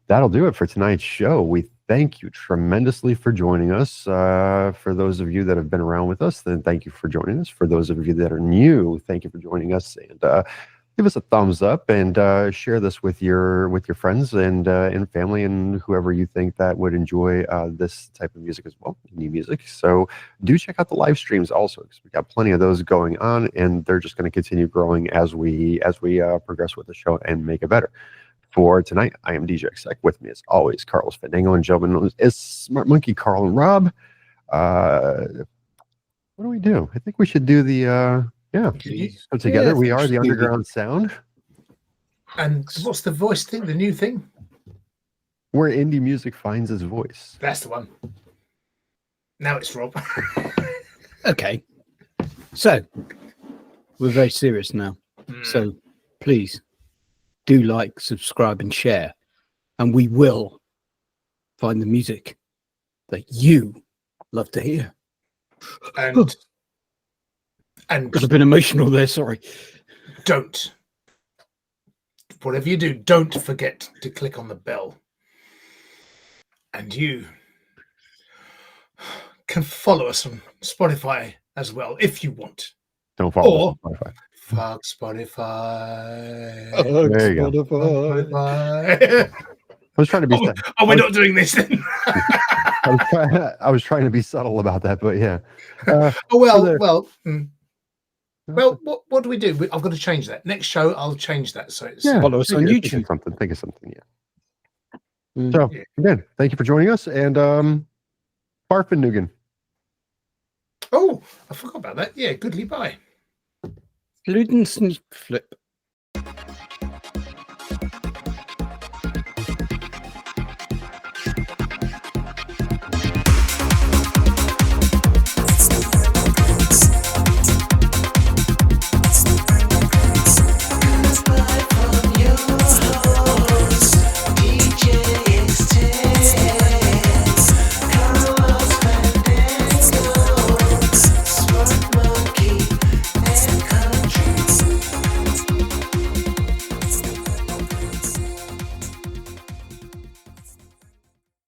that'll do it for tonight's show. We thank you tremendously for joining us. For those of you that have been around with us, then thank you for joining us. For those of you that are new, thank you for joining us, and give us a thumbs up and share this with your friends and family and whoever you think that would enjoy this type of music as well, new music. So do check out the live streams also, because we got plenty of those going on, and they're just going to continue growing as we progress with the show and make it better. For tonight, I am DJ Exec. With me, as always, Carlos Fandango and gentlemen known as Smart Monkey Carl and Rob. What do we do? I think we should do the yeah. So together we are the underground sound. And what's the voice thing? The new thing? Where indie music finds its voice. That's the one. Now it's Rob. Okay. So we're very serious now. So please do like, subscribe, and share, and we will find the music that you love to hear. And Got a bit emotional there. Sorry. don't, whatever you do, don't forget to click on the bell. And you can follow us on Spotify as well if you want. Don't follow Or us on Spotify. fuck Spotify. There you go. Spotify. I was trying to be. We're not doing this then. I was trying to be subtle about that, but yeah. Well, what do we do? I've got to change that. Next show, I'll change that. So it's Follow us on YouTube. Think of something. Yeah. So again, thank you for joining us, and Farfandugan. Oh, I forgot about that. Yeah, goodly bye. Fluten flip.